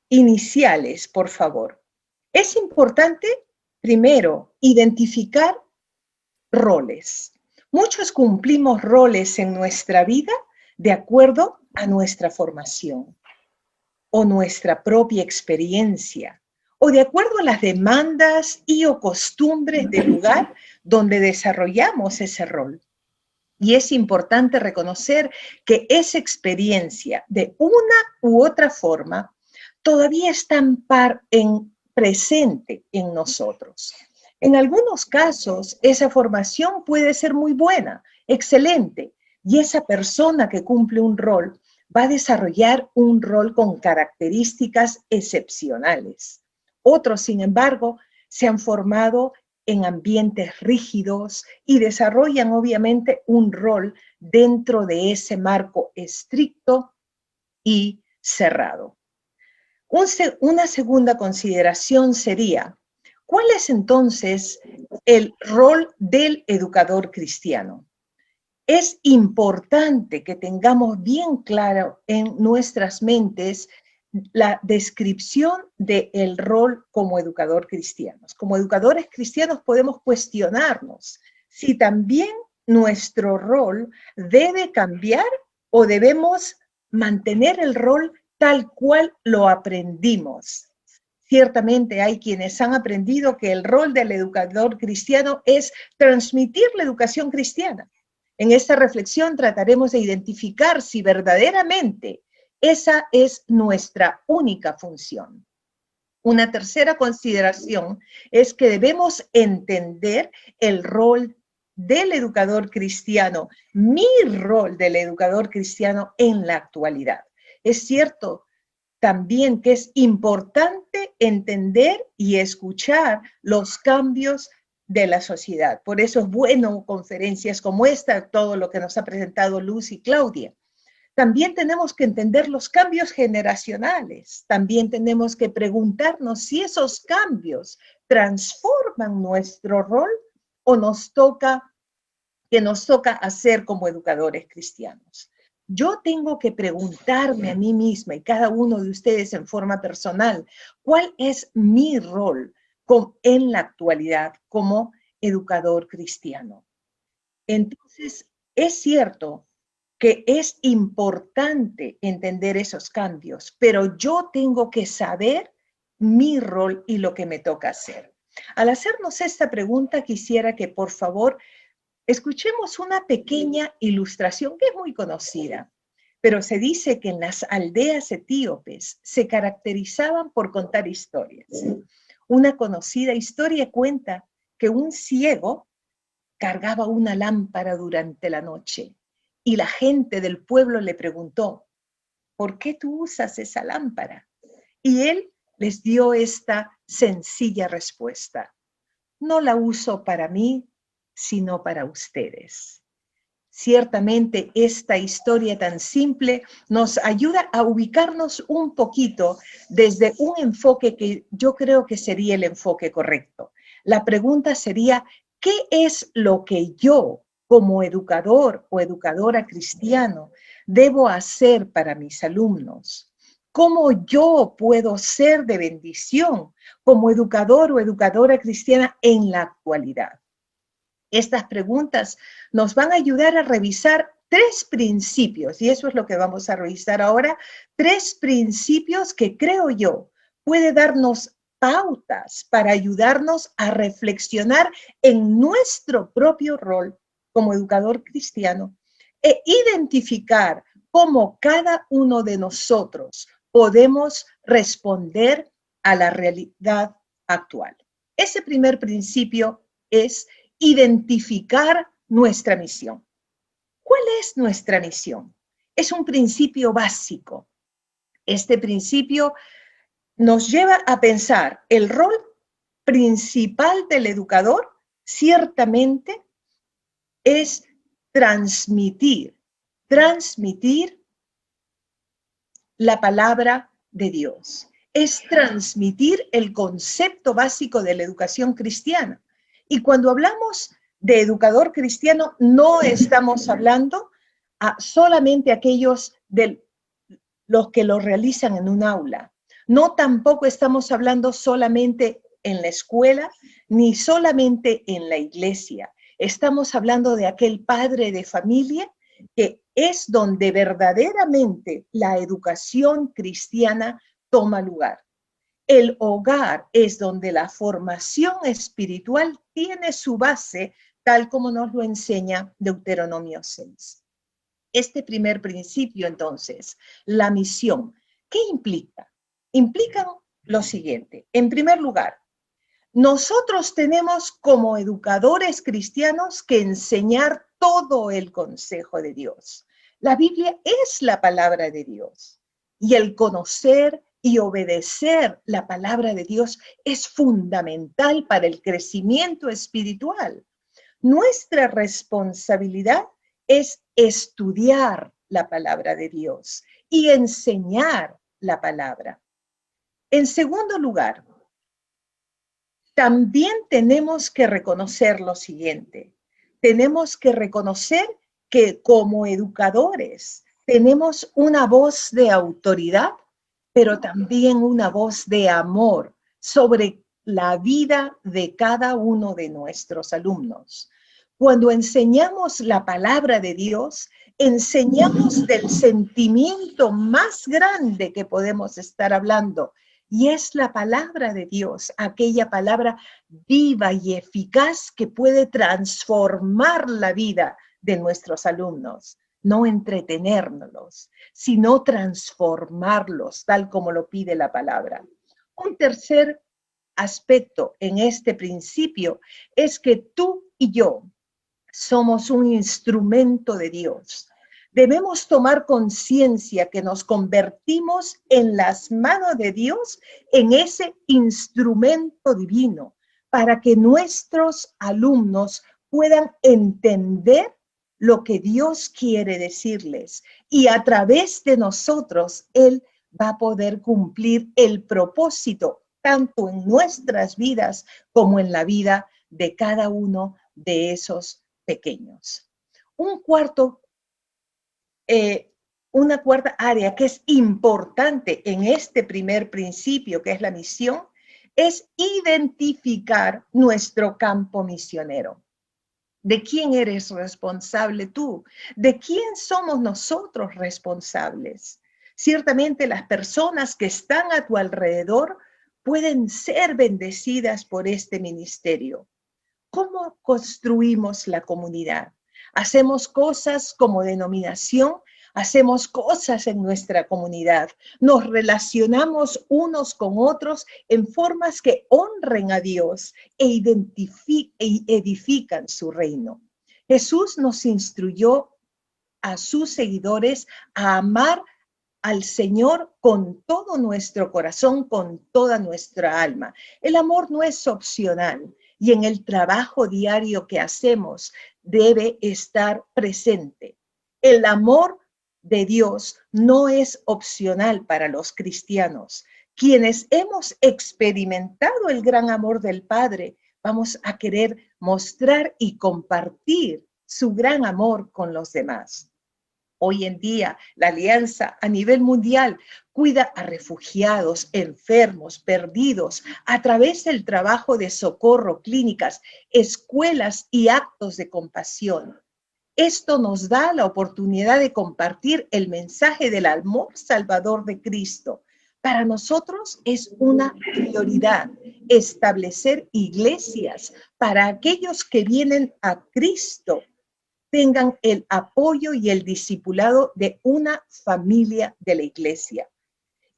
iniciales, por favor. Es importante, primero, identificar roles. Muchos cumplimos roles en nuestra vida de acuerdo a nuestra formación o nuestra propia experiencia o de acuerdo a las demandas y o costumbres del lugar donde desarrollamos ese rol. Y es importante reconocer que esa experiencia de una u otra forma todavía está presente en nosotros. En algunos casos, esa formación puede ser muy buena, excelente, y esa persona que cumple un rol va a desarrollar un rol con características excepcionales. Otros, sin embargo, se han formado en ambientes rígidos y desarrollan obviamente un rol dentro de ese marco estricto y cerrado. Una segunda consideración sería, ¿cuál es entonces el rol del educador cristiano? Es importante que tengamos bien claro en nuestras mentes la descripción del rol como educador cristianos. Como educadores cristianos podemos cuestionarnos si también nuestro rol debe cambiar o debemos mantener el rol tal cual lo aprendimos. Ciertamente hay quienes han aprendido que el rol del educador cristiano es transmitir la educación cristiana. En esta reflexión trataremos de identificar si verdaderamente esa es nuestra única función. Una tercera consideración es que debemos entender el rol del educador cristiano, mi rol del educador cristiano en la actualidad. Es cierto también que es importante entender y escuchar los cambios de la sociedad. Por eso es bueno conferencias como esta, todo lo que nos ha presentado Luz y Claudia. También tenemos que entender los cambios generacionales. También tenemos que preguntarnos si esos cambios transforman nuestro rol o nos toca hacer como educadores cristianos. Yo tengo que preguntarme a mí misma y cada uno de ustedes en forma personal, ¿cuál es mi rol en la actualidad como educador cristiano? Entonces, es cierto que es importante entender esos cambios, pero yo tengo que saber mi rol y lo que me toca hacer. Al hacernos esta pregunta, quisiera que por favor escuchemos una pequeña ilustración que es muy conocida, pero se dice que en las aldeas etíopes se caracterizaban por contar historias. Una conocida historia cuenta que un ciego cargaba una lámpara durante la noche y la gente del pueblo le preguntó, ¿por qué tú usas esa lámpara? Y él les dio esta sencilla respuesta. No la uso para mí, sino para ustedes. Ciertamente esta historia tan simple nos ayuda a ubicarnos un poquito desde un enfoque que yo creo que sería el enfoque correcto. La pregunta sería, ¿qué es lo que yo, como educador o educadora cristiano, debo hacer para mis alumnos? ¿Cómo yo puedo ser de bendición como educador o educadora cristiana en la actualidad? Estas preguntas nos van a ayudar a revisar 3 principios, y eso es lo que vamos a revisar ahora, 3 principios que creo yo puede darnos pautas para ayudarnos a reflexionar en nuestro propio rol como educador cristiano e identificar cómo cada uno de nosotros podemos responder a la realidad actual. Ese primer principio es identificar nuestra misión. ¿Cuál es nuestra misión? Es un principio básico. Este principio nos lleva a pensar el rol principal del educador, ciertamente, es transmitir la palabra de Dios. Es transmitir el concepto básico de la educación cristiana. Y cuando hablamos de educador cristiano, no estamos hablando solamente aquellos de los que lo realizan en un aula. No tampoco estamos hablando solamente en la escuela, ni solamente en la iglesia. Estamos hablando de aquel padre de familia que es donde verdaderamente la educación cristiana toma lugar. El hogar es donde la formación espiritual tiene su base, tal como nos lo enseña Deuteronomio 6. Este primer principio, entonces, la misión, ¿qué implica? Implica lo siguiente. En primer lugar, nosotros tenemos como educadores cristianos que enseñar todo el consejo de Dios. La Biblia es la palabra de Dios y el conocer y obedecer la palabra de Dios es fundamental para el crecimiento espiritual. Nuestra responsabilidad es estudiar la palabra de Dios y enseñar la palabra. En segundo lugar, también tenemos que reconocer lo siguiente. Tenemos que reconocer que como educadores tenemos una voz de autoridad, pero también una voz de amor sobre la vida de cada uno de nuestros alumnos. Cuando enseñamos la palabra de Dios, enseñamos del sentimiento más grande que podemos estar hablando, y es la palabra de Dios, aquella palabra viva y eficaz que puede transformar la vida de nuestros alumnos. No entretenernos, sino transformarlos, tal como lo pide la palabra. Un tercer aspecto en este principio es que tú y yo somos un instrumento de Dios. Debemos tomar conciencia que nos convertimos en las manos de Dios, en ese instrumento divino, para que nuestros alumnos puedan entender lo que Dios quiere decirles. Y a través de nosotros, Él va a poder cumplir el propósito, tanto en nuestras vidas como en la vida de cada uno de esos pequeños. Una cuarta área que es importante en este primer principio, que es la misión, es identificar nuestro campo misionero. ¿De quién eres responsable tú? ¿De quién somos nosotros responsables? Ciertamente las personas que están a tu alrededor pueden ser bendecidas por este ministerio. ¿Cómo construimos la comunidad? ¿Hacemos cosas como denominación? ¿Hacemos cosas en nuestra comunidad? ¿Nos relacionamos unos con otros en formas que honren a Dios e edifican su reino? Jesús nos instruyó a sus seguidores a amar al Señor con todo nuestro corazón, con toda nuestra alma. El amor no es opcional y en el trabajo diario que hacemos debe estar presente. El amor de Dios no es opcional para los cristianos. Quienes hemos experimentado el gran amor del Padre, vamos a querer mostrar y compartir su gran amor con los demás. Hoy en día, la Alianza a nivel mundial cuida a refugiados, enfermos, perdidos, a través del trabajo de socorro, clínicas, escuelas y actos de compasión. Esto nos da la oportunidad de compartir el mensaje del amor salvador de Cristo. Para nosotros es una prioridad establecer iglesias para aquellos que vienen a Cristo, tengan el apoyo y el discipulado de una familia de la iglesia.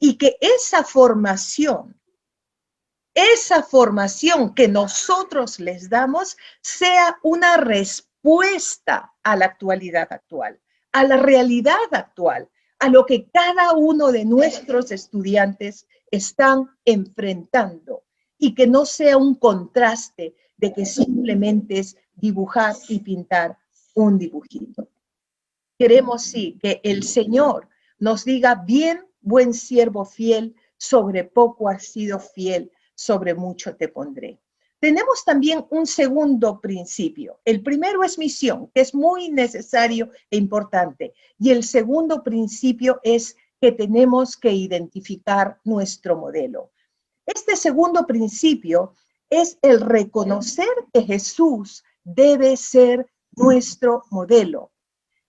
Y que esa formación que nosotros les damos sea una respuesta a la actualidad actual, a la realidad actual, a lo que cada uno de nuestros estudiantes están enfrentando y que no sea un contraste de que simplemente es dibujar y pintar un dibujito. Queremos sí que el Señor nos diga: bien, buen siervo fiel, sobre poco has sido fiel, sobre mucho te pondré. Tenemos también un segundo principio. El primero es misión, que es muy necesario e importante. Y el segundo principio es que tenemos que identificar nuestro modelo. Este segundo principio es el reconocer que Jesús debe ser nuestro modelo.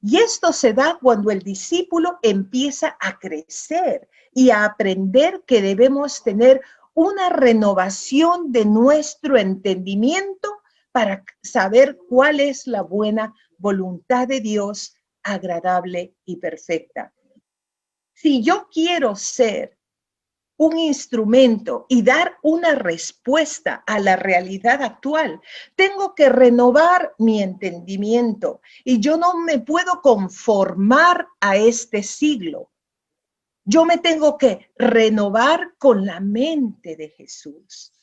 Y esto se da cuando el discípulo empieza a crecer y a aprender que debemos tener una renovación de nuestro entendimiento para saber cuál es la buena voluntad de Dios, agradable y perfecta. Si yo quiero ser un instrumento y dar una respuesta a la realidad actual, tengo que renovar mi entendimiento y yo no me puedo conformar a este siglo. Yo me tengo que renovar con la mente de Jesús.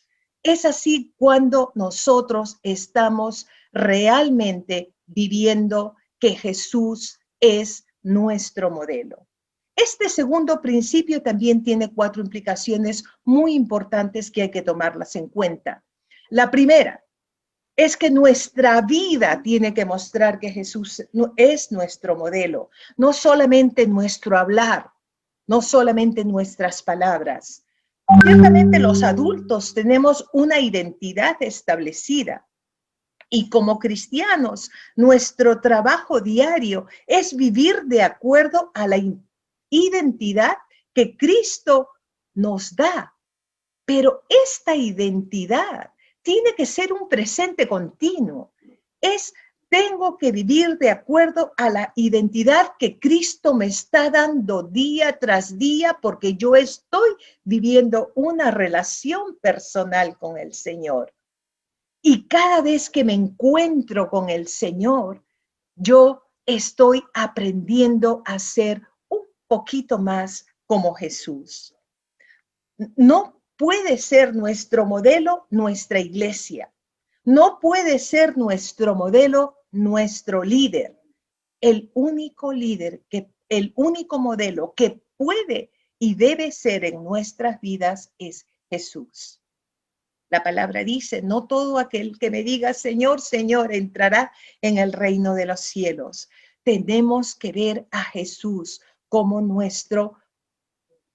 Es así cuando nosotros estamos realmente viviendo que Jesús es nuestro modelo. Este segundo principio también tiene 4 implicaciones muy importantes que hay que tomarlas en cuenta. La primera es que nuestra vida tiene que mostrar que Jesús es nuestro modelo, no solamente nuestro hablar, no solamente nuestras palabras. Ciertamente los adultos tenemos una identidad establecida y como cristianos nuestro trabajo diario es vivir de acuerdo a la identidad que Cristo nos da. Pero esta identidad tiene que ser un presente continuo. Tengo que vivir de acuerdo a la identidad que Cristo me está dando día tras día porque yo estoy viviendo una relación personal con el Señor. Y cada vez que me encuentro con el Señor, yo estoy aprendiendo a ser un poquito más como Jesús. No puede ser nuestro modelo nuestra iglesia. No puede ser nuestro modelo nuestro líder. El único modelo que puede y debe ser en nuestras vidas es Jesús. La palabra dice: no todo aquel que me diga Señor, Señor, entrará en el reino de los cielos. Tenemos que ver a Jesús como nuestro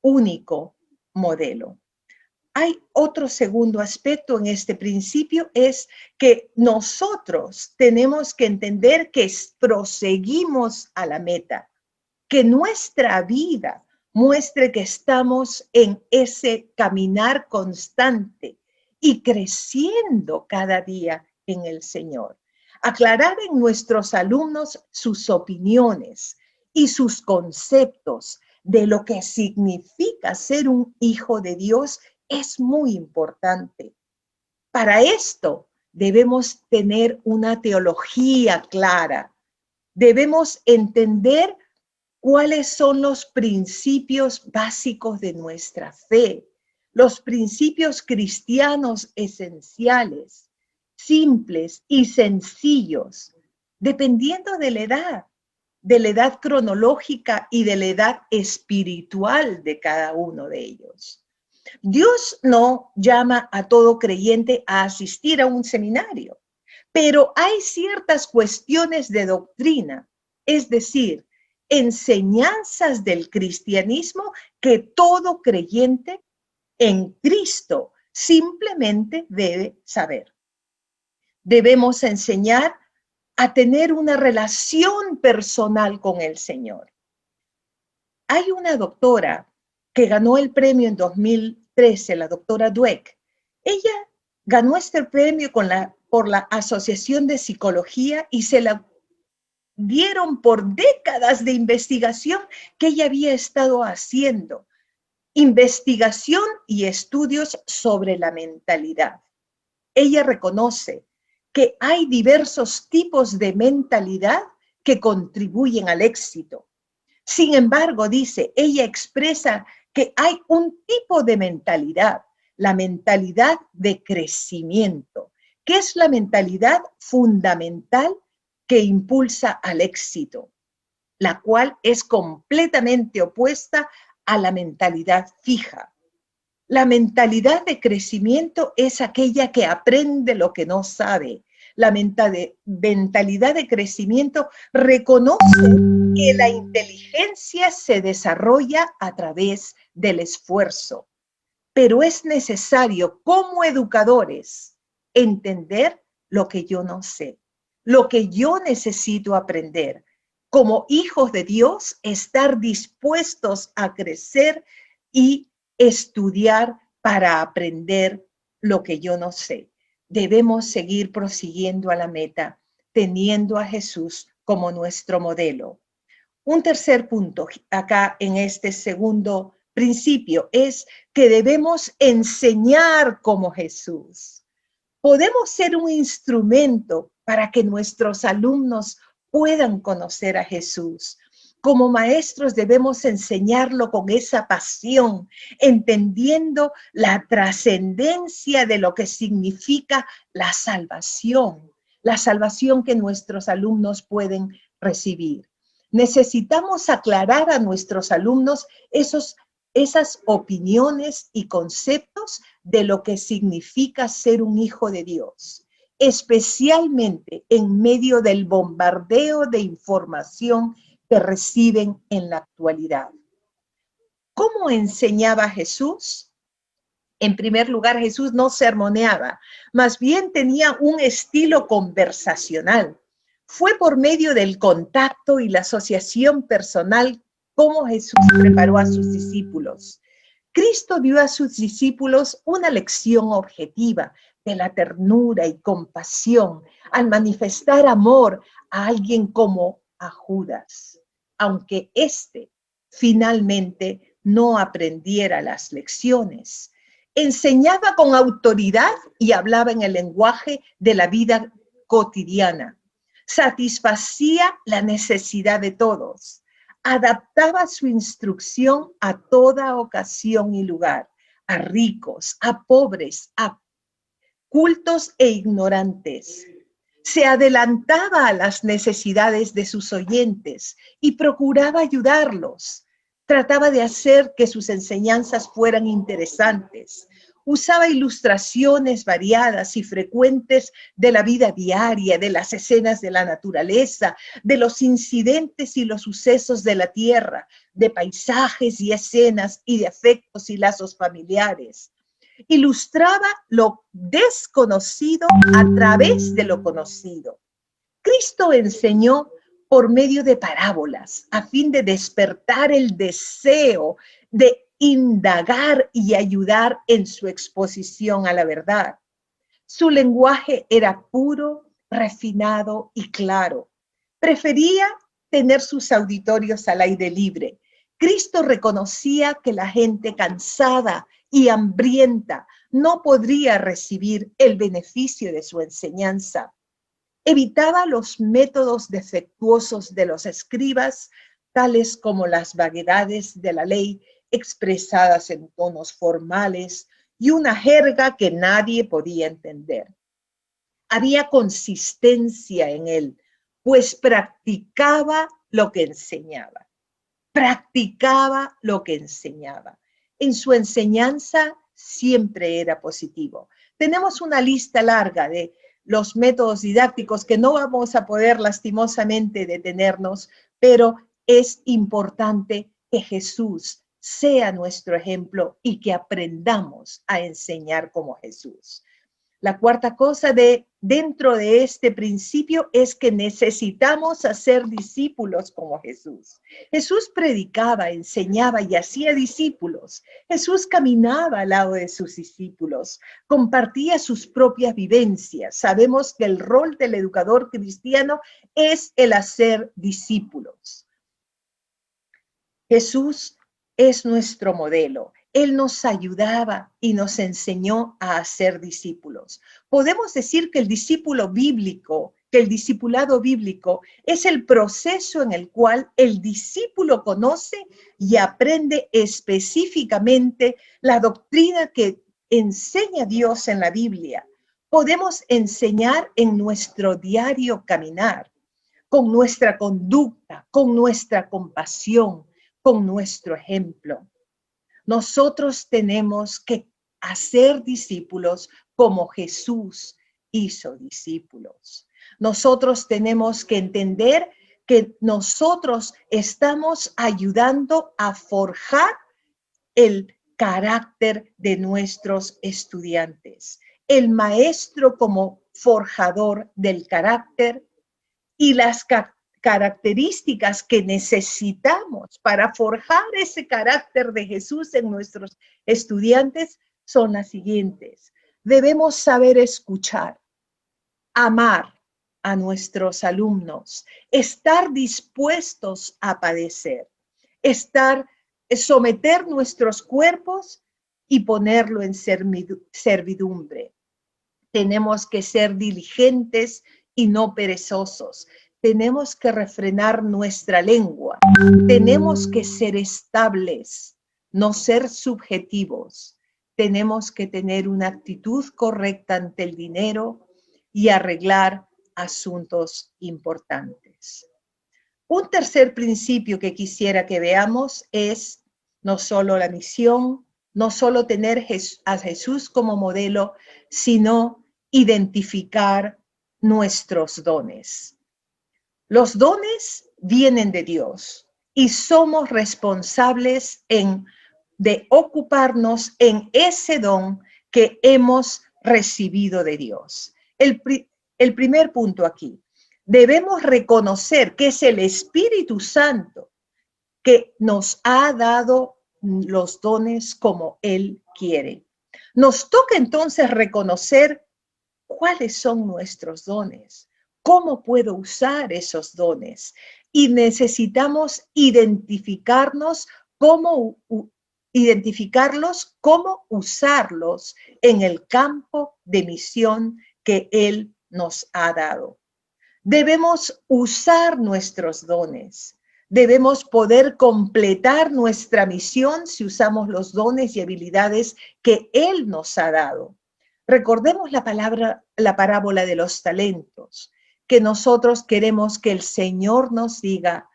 único modelo. Hay otro segundo aspecto en este principio, es que nosotros tenemos que entender que proseguimos a la meta, que nuestra vida muestre que estamos en ese caminar constante y creciendo cada día en el Señor. Aclarar en nuestros alumnos sus opiniones y sus conceptos de lo que significa ser un hijo de Dios es muy importante. Para esto debemos tener una teología clara. Debemos entender cuáles son los principios básicos de nuestra fe, los principios cristianos esenciales, simples y sencillos, dependiendo de la edad cronológica y de la edad espiritual de cada uno de ellos. Dios no llama a todo creyente a asistir a un seminario, pero hay ciertas cuestiones de doctrina, es decir, enseñanzas del cristianismo que todo creyente en Cristo simplemente debe saber. Debemos enseñar a tener una relación personal con el Señor. Hay una doctora que ganó el premio en 2013, la doctora Dweck. Ella ganó este premio por la Asociación de Psicología y se la dieron por décadas de investigación que ella había estado haciendo. Investigación y estudios sobre la mentalidad. Ella reconoce que hay diversos tipos de mentalidad que contribuyen al éxito. Sin embargo, dice, ella expresa que hay un tipo de mentalidad, la mentalidad de crecimiento, que es la mentalidad fundamental que impulsa al éxito, la cual es completamente opuesta a la mentalidad fija. La mentalidad de crecimiento es aquella que aprende lo que no sabe. La mentalidad de crecimiento reconoce que la inteligencia se desarrolla a través del esfuerzo, pero es necesario como educadores entender lo que yo no sé, lo que yo necesito aprender. Como hijos de Dios, estar dispuestos a crecer y estudiar para aprender lo que yo no sé. Debemos seguir prosiguiendo a la meta, teniendo a Jesús como nuestro modelo. Un tercer punto acá en este segundo principio es que debemos enseñar como Jesús. Podemos ser un instrumento para que nuestros alumnos puedan conocer a Jesús. Como maestros debemos enseñarlo con esa pasión, entendiendo la trascendencia de lo que significa la salvación que nuestros alumnos pueden recibir. Necesitamos aclarar a nuestros alumnos esas opiniones y conceptos de lo que significa ser un hijo de Dios, especialmente en medio del bombardeo de información que reciben en la actualidad. ¿Cómo enseñaba Jesús? En primer lugar, Jesús no sermoneaba, más bien tenía un estilo conversacional. Fue por medio del contacto y la asociación personal como Jesús preparó a sus discípulos. Cristo dio a sus discípulos una lección objetiva de la ternura y compasión al manifestar amor a alguien como a Judas, aunque éste finalmente no aprendiera las lecciones. Enseñaba con autoridad y hablaba en el lenguaje de la vida cotidiana. Satisfacía la necesidad de todos. Adaptaba su instrucción a toda ocasión y lugar, a ricos, a pobres, a cultos e ignorantes. Se adelantaba a las necesidades de sus oyentes y procuraba ayudarlos. Trataba de hacer que sus enseñanzas fueran interesantes. Usaba ilustraciones variadas y frecuentes de la vida diaria, de las escenas de la naturaleza, de los incidentes y los sucesos de la tierra, de paisajes y escenas y de afectos y lazos familiares. Ilustraba lo desconocido a través de lo conocido. Cristo enseñó por medio de parábolas, a fin de despertar el deseo de indagar y ayudar en su exposición a la verdad. Su lenguaje era puro, refinado y claro. Prefería tener sus auditorios al aire libre. Cristo reconocía que la gente cansada y hambrienta no podría recibir el beneficio de su enseñanza. Evitaba los métodos defectuosos de los escribas, tales como las vaguedades de la ley expresadas en tonos formales y una jerga que nadie podía entender. Había consistencia en él, pues practicaba lo que enseñaba. Practicaba lo que enseñaba. En su enseñanza siempre era positivo. Tenemos una lista larga de los métodos didácticos que no vamos a poder lastimosamente detenernos, pero es importante que Jesús sea nuestro ejemplo y que aprendamos a enseñar como Jesús. La cuarta cosa dentro de este principio es que necesitamos hacer discípulos como Jesús. Jesús predicaba, enseñaba y hacía discípulos. Jesús caminaba al lado de sus discípulos, compartía sus propias vivencias. Sabemos que el rol del educador cristiano es el hacer discípulos. Jesús es nuestro modelo. Él nos ayudaba y nos enseñó a hacer discípulos. Podemos decir que el discípulo bíblico, que el discipulado bíblico es el proceso en el cual el discípulo conoce y aprende específicamente la doctrina que enseña Dios en la Biblia. Podemos enseñar en nuestro diario caminar, con nuestra conducta, con nuestra compasión, con nuestro ejemplo. Nosotros tenemos que hacer discípulos como Jesús hizo discípulos. Nosotros tenemos que entender que nosotros estamos ayudando a forjar el carácter de nuestros estudiantes. El maestro como forjador del carácter y las características que necesitamos para forjar ese carácter de Jesús en nuestros estudiantes son las siguientes. Debemos saber escuchar, amar a nuestros alumnos, estar dispuestos a padecer, someter nuestros cuerpos y ponerlo en servidumbre. Tenemos que ser diligentes y no perezosos. Tenemos que refrenar nuestra lengua. Tenemos que ser estables, no ser subjetivos. Tenemos que tener una actitud correcta ante el dinero y arreglar asuntos importantes. Un tercer principio que quisiera que veamos es no solo la misión, no solo tener a Jesús como modelo, sino identificar nuestros dones. Los dones vienen de Dios y somos responsables de ocuparnos en ese don que hemos recibido de Dios. El primer punto aquí, debemos reconocer que es el Espíritu Santo que nos ha dado los dones como Él quiere. Nos toca entonces reconocer cuáles son nuestros dones. ¿Cómo puedo usar esos dones? Y necesitamos identificarlos, cómo usarlos en el campo de misión que Él nos ha dado. Debemos usar nuestros dones. Debemos poder completar nuestra misión si usamos los dones y habilidades que Él nos ha dado. Recordemos la parábola de los talentos, que nosotros queremos que el Señor nos diga,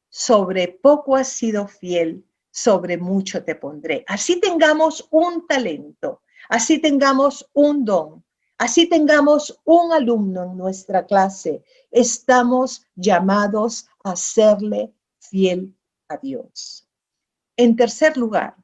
sobre poco has sido fiel, sobre mucho te pondré. Así tengamos un talento, así tengamos un don, así tengamos un alumno en nuestra clase, estamos llamados a serle fiel a Dios. En tercer lugar,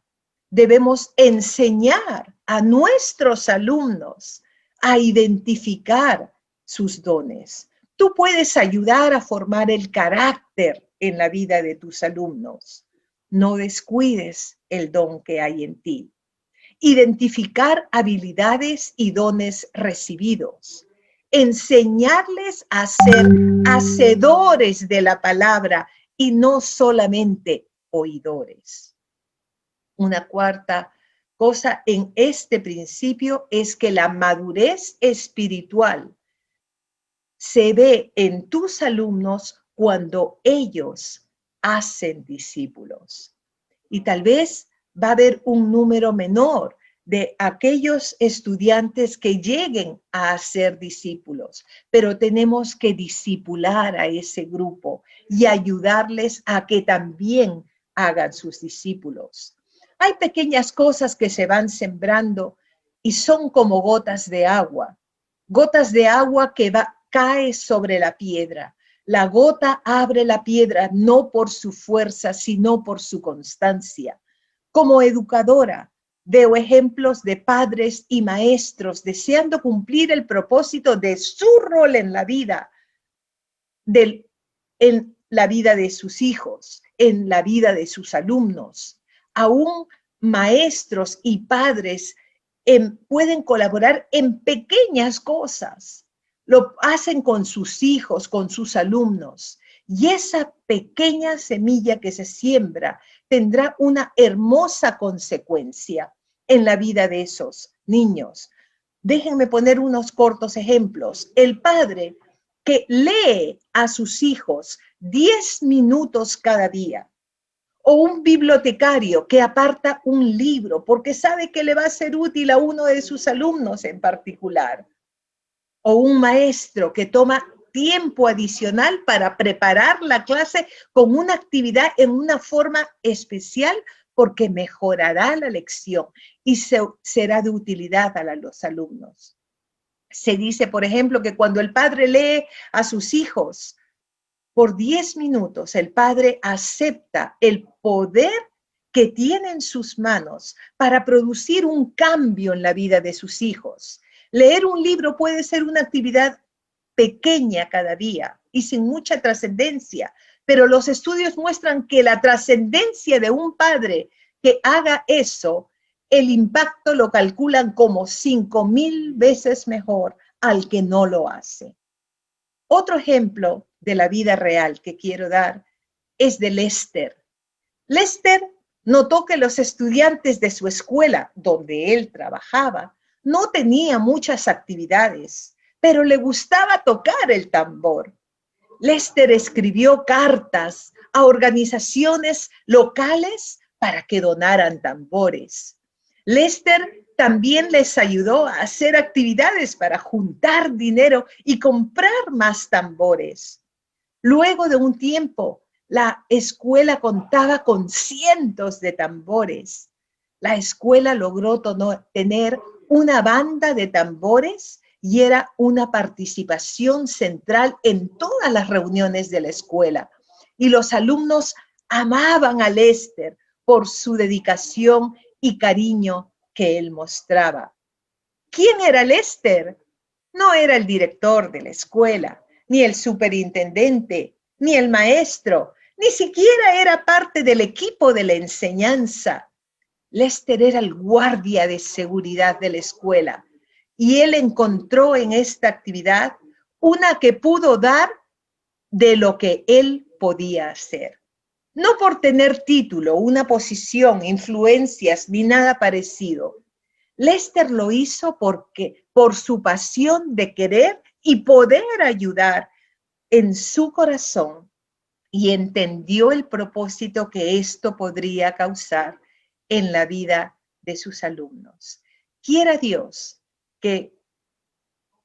debemos enseñar a nuestros alumnos a identificar sus dones. tú puedes ayudar a formar el carácter en la vida de tus alumnos. No descuides el don que hay en ti. Identificar habilidades y dones recibidos. Enseñarles a ser hacedores de la palabra y no solamente oidores. Una cuarta cosa en este principio es que la madurez espiritual se ve en tus alumnos cuando ellos hacen discípulos. Y tal vez va a haber un número menor de aquellos estudiantes que lleguen a ser discípulos, pero tenemos que discipular a ese grupo y ayudarles a que también hagan sus discípulos. Hay pequeñas cosas que se van sembrando y son como gotas de agua que cae sobre la piedra. La gota abre la piedra no por su fuerza, sino por su constancia. Como educadora, veo ejemplos de padres y maestros deseando cumplir el propósito de su rol en la vida, en la vida de sus hijos, en la vida de sus alumnos. Aún maestros y padres pueden colaborar en pequeñas cosas. Lo hacen con sus hijos, con sus alumnos. Y esa pequeña semilla que se siembra tendrá una hermosa consecuencia en la vida de esos niños. Déjenme poner unos cortos ejemplos. El padre que lee a sus hijos 10 minutos cada día, o un bibliotecario que aparta un libro porque sabe que le va a ser útil a uno de sus alumnos en particular, o un maestro que toma tiempo adicional para preparar la clase con una actividad en una forma especial porque mejorará la lección y será de utilidad a los alumnos. Se dice, por ejemplo, que cuando el padre lee a sus hijos por 10 minutos, el padre acepta el poder que tiene en sus manos para producir un cambio en la vida de sus hijos. Leer un libro puede ser una actividad pequeña cada día y sin mucha trascendencia, pero los estudios muestran que la trascendencia de un padre que haga eso, el impacto lo calculan como 5,000 veces mejor al que no lo hace. Otro ejemplo de la vida real que quiero dar es de Lester. Lester notó que los estudiantes de su escuela, donde él trabajaba, no tenía muchas actividades, pero le gustaba tocar el tambor. Lester escribió cartas a organizaciones locales para que donaran tambores. Lester también les ayudó a hacer actividades para juntar dinero y comprar más tambores. Luego de un tiempo, la escuela contaba con cientos de tambores. La escuela logró tener una banda de tambores y era una participación central en todas las reuniones de la escuela. Y los alumnos amaban a Lester por su dedicación y cariño que él mostraba. ¿Quién era Lester? No era el director de la escuela, ni el superintendente, ni el maestro, ni siquiera era parte del equipo de la enseñanza. Lester era el guardia de seguridad de la escuela y él encontró en esta actividad una que pudo dar de lo que él podía hacer. No por tener título, una posición, influencias, ni nada parecido. Lester lo hizo por su pasión de querer y poder ayudar en su corazón y entendió el propósito que esto podría causar en la vida de sus alumnos. Quiera Dios que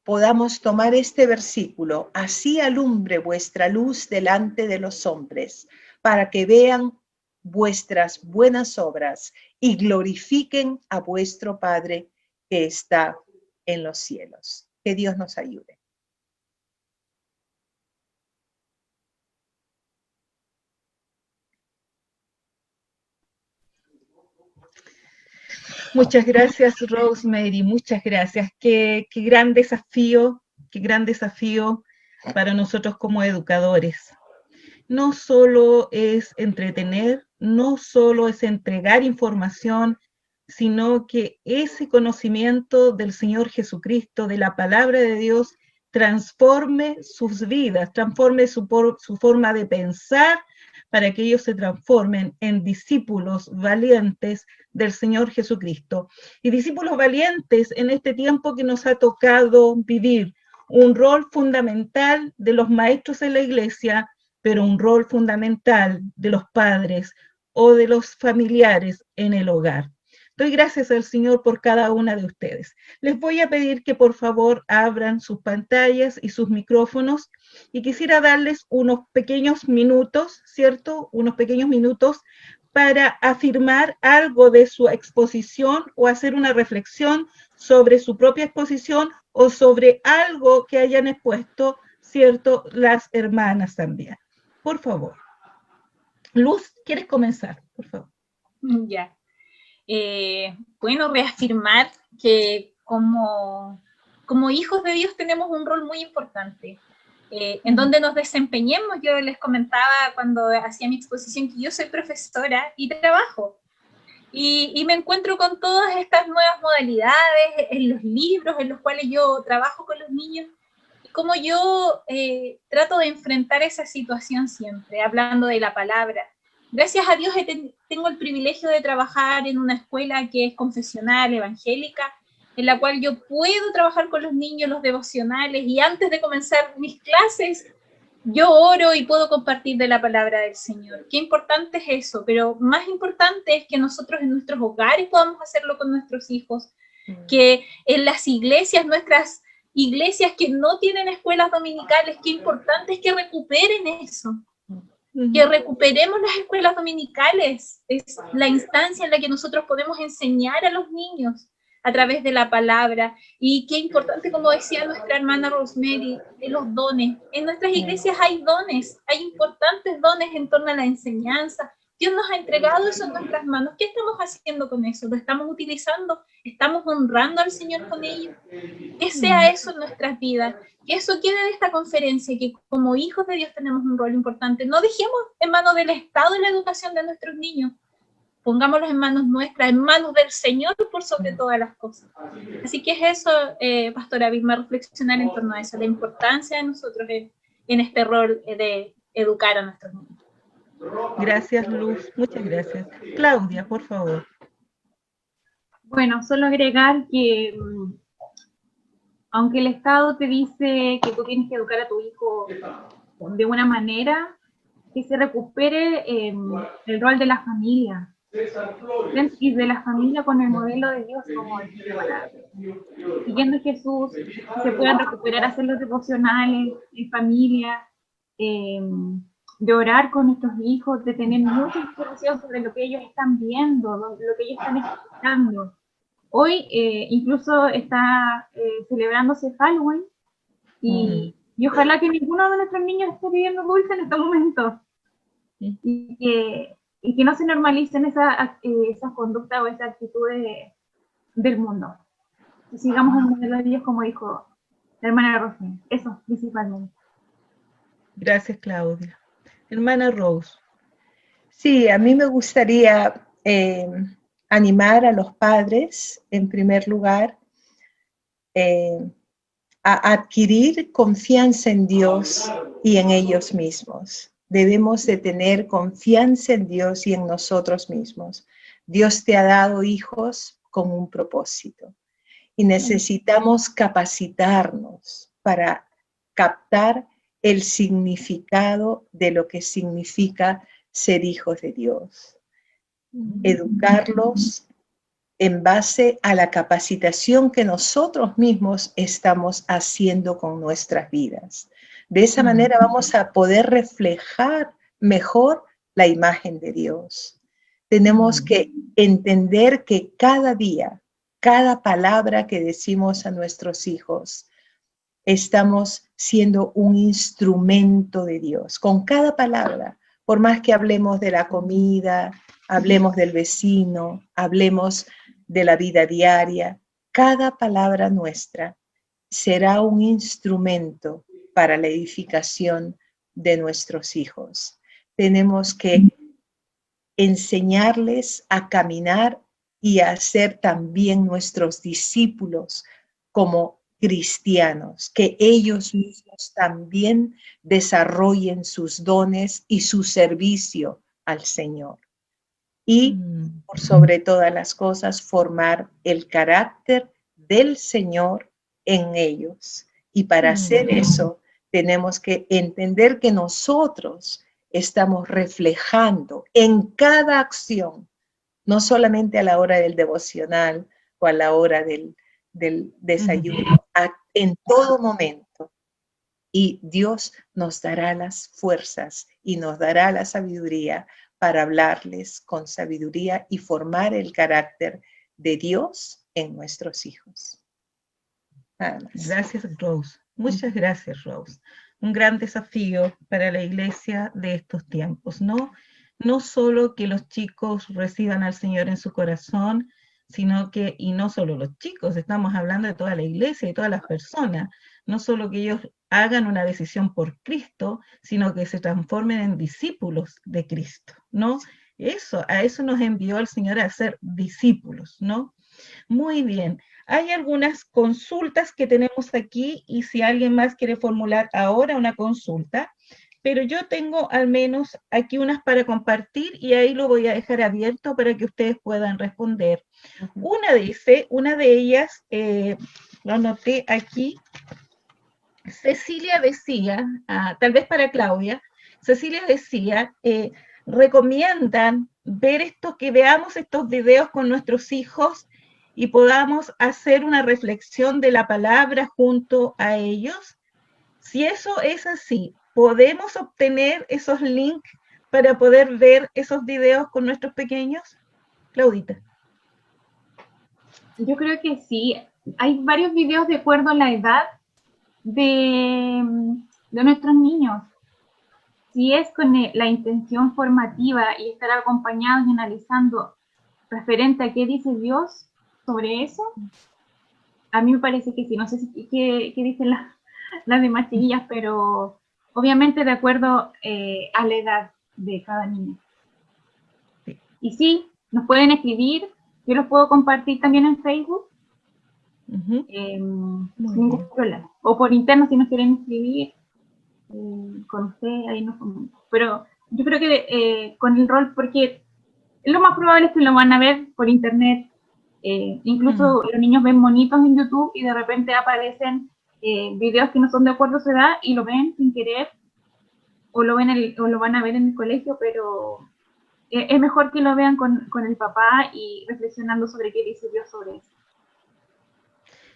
podamos tomar este versículo, así alumbre vuestra luz delante de los hombres, para que vean vuestras buenas obras y glorifiquen a vuestro Padre que está en los cielos. Que Dios nos ayude. Muchas gracias, Rosemary, muchas gracias. Qué gran desafío para nosotros como educadores. No solo es entretener, no solo es entregar información, sino que ese conocimiento del Señor Jesucristo, de la palabra de Dios, transforme sus vidas, transforme su forma de pensar, para que ellos se transformen en discípulos valientes del Señor Jesucristo. Y discípulos valientes en este tiempo que nos ha tocado vivir, un rol fundamental de los maestros en la iglesia, pero un rol fundamental de los padres o de los familiares en el hogar. Doy gracias al Señor por cada una de ustedes. Les voy a pedir que por favor abran sus pantallas y sus micrófonos y quisiera darles unos pequeños minutos, ¿cierto? Unos pequeños minutos para afirmar algo de su exposición o hacer una reflexión sobre su propia exposición o sobre algo que hayan expuesto, ¿cierto? Las hermanas también. Por favor. Luz, ¿quieres comenzar? Por favor. Ya. Bueno, reafirmar que como hijos de Dios tenemos un rol muy importante. En donde nos desempeñemos, yo les comentaba cuando hacía mi exposición que yo soy profesora y trabajo. Y me encuentro con todas estas nuevas modalidades en los libros en los cuales yo trabajo con los niños. Y como yo trato de enfrentar esa situación siempre, hablando de la palabra. Gracias a Dios tengo el privilegio de trabajar en una escuela que es confesional, evangélica, en la cual yo puedo trabajar con los niños, los devocionales, y antes de comenzar mis clases, yo oro y puedo compartir de la palabra del Señor. Qué importante es eso, pero más importante es que nosotros en nuestros hogares podamos hacerlo con nuestros hijos, que en las iglesias, nuestras iglesias que no tienen escuelas dominicales, qué importante es que recuperen eso. Que recuperemos las escuelas dominicales, es la instancia en la que nosotros podemos enseñar a los niños a través de la palabra, y qué importante, como decía nuestra hermana Rosemary, de los dones. En nuestras iglesias hay dones, hay importantes dones en torno a la enseñanza. Dios nos ha entregado eso en nuestras manos. ¿Qué estamos haciendo con eso? ¿Lo estamos utilizando? ¿Estamos honrando al Señor con ello? Que sea eso en nuestras vidas, que eso quede de esta conferencia, que como hijos de Dios tenemos un rol importante. No dejemos en manos del Estado y la educación de nuestros niños, pongámoslos en manos nuestras, en manos del Señor por sobre todas las cosas. Así que es eso, Pastora Vilma, reflexionar en torno a eso, la importancia de nosotros en este rol de educar a nuestros niños. Gracias, Luz, muchas gracias. Claudia, por favor. Bueno, solo agregar que aunque el Estado te dice que tú tienes que educar a tu hijo de una manera, que se recupere el rol de la familia, y de la familia con el modelo de Dios, como dice la palabra. Siguiendo a Jesús, se puedan recuperar, hacer los devocionales en familia, de orar con nuestros hijos, de tener mucha información sobre lo que ellos están viendo, lo que ellos están escuchando. Hoy incluso está celebrándose Halloween y ojalá que ninguno de nuestros niños esté pidiendo dulce en este momento. Y que no se normalicen esas conductas o esas actitudes del mundo. Que sigamos el modelo de Dios, como dijo la hermana Rosy. Eso, principalmente. Gracias, Claudia. Hermana Rose. Sí, a mí me gustaría animar a los padres, en primer lugar, a adquirir confianza en Dios y en ellos mismos. Debemos de tener confianza en Dios y en nosotros mismos. Dios te ha dado hijos con un propósito y necesitamos capacitarnos para captar el significado de lo que significa ser hijos de Dios. Educarlos en base a la capacitación que nosotros mismos estamos haciendo con nuestras vidas. De esa manera vamos a poder reflejar mejor la imagen de Dios. Tenemos que entender que cada día, cada palabra que decimos a nuestros hijos, estamos siendo un instrumento de Dios. Con cada palabra, por más que hablemos de la comida, hablemos del vecino, hablemos de la vida diaria, cada palabra nuestra será un instrumento para la edificación de nuestros hijos. Tenemos que enseñarles a caminar y a ser también nuestros discípulos como cristianos, que ellos mismos también desarrollen sus dones y su servicio al Señor. Y, por sobre todas las cosas, formar el carácter del Señor en ellos. Y para hacer eso, tenemos que entender que nosotros estamos reflejando en cada acción, no solamente a la hora del devocional o a la hora del desayuno, en todo momento. Y Dios nos dará las fuerzas y nos dará la sabiduría para hablarles con sabiduría y formar el carácter de Dios en nuestros hijos. Nada más. Gracias, Rose. Muchas gracias, Rose. Un gran desafío para la iglesia de estos tiempos, ¿no? No solo que los chicos reciban al Señor en su corazón, sino que, y no solo los chicos, estamos hablando de toda la iglesia y todas las personas, no solo que ellos hagan una decisión por Cristo, sino que se transformen en discípulos de Cristo, ¿no? A eso nos envió el Señor, a ser discípulos, ¿no? Muy bien. Hay algunas consultas que tenemos aquí y si alguien más quiere formular ahora una consulta, pero yo tengo al menos aquí unas para compartir y ahí lo voy a dejar abierto para que ustedes puedan responder. Una de ellas, lo anoté aquí, Cecilia decía, tal vez para Claudia, Cecilia decía, recomiendan ver que veamos estos videos con nuestros hijos y podamos hacer una reflexión de la palabra junto a ellos. Si eso es así, ¿podemos obtener esos links para poder ver esos videos con nuestros pequeños? Claudita. Yo creo que sí. Hay varios videos de acuerdo a la edad de nuestros niños. Si es con la intención formativa y estar acompañados y analizando referente a qué dice Dios sobre eso, a mí me parece que sí. No sé qué dicen las demás chiquillas, pero obviamente de acuerdo a la edad de cada niño. Y sí, nos pueden escribir, yo los puedo compartir también en Facebook, sin ningún problema. O por interno si nos quieren escribir con usted, ahí nos comunican. Pero yo creo que con el rol, porque lo más probable es que lo van a ver por internet. Incluso los niños ven monitos en YouTube y de repente aparecen videos que no son de acuerdo a su edad y lo ven sin querer o lo van a ver en el colegio, pero es mejor que lo vean con el papá y reflexionando sobre qué dice Dios sobre eso.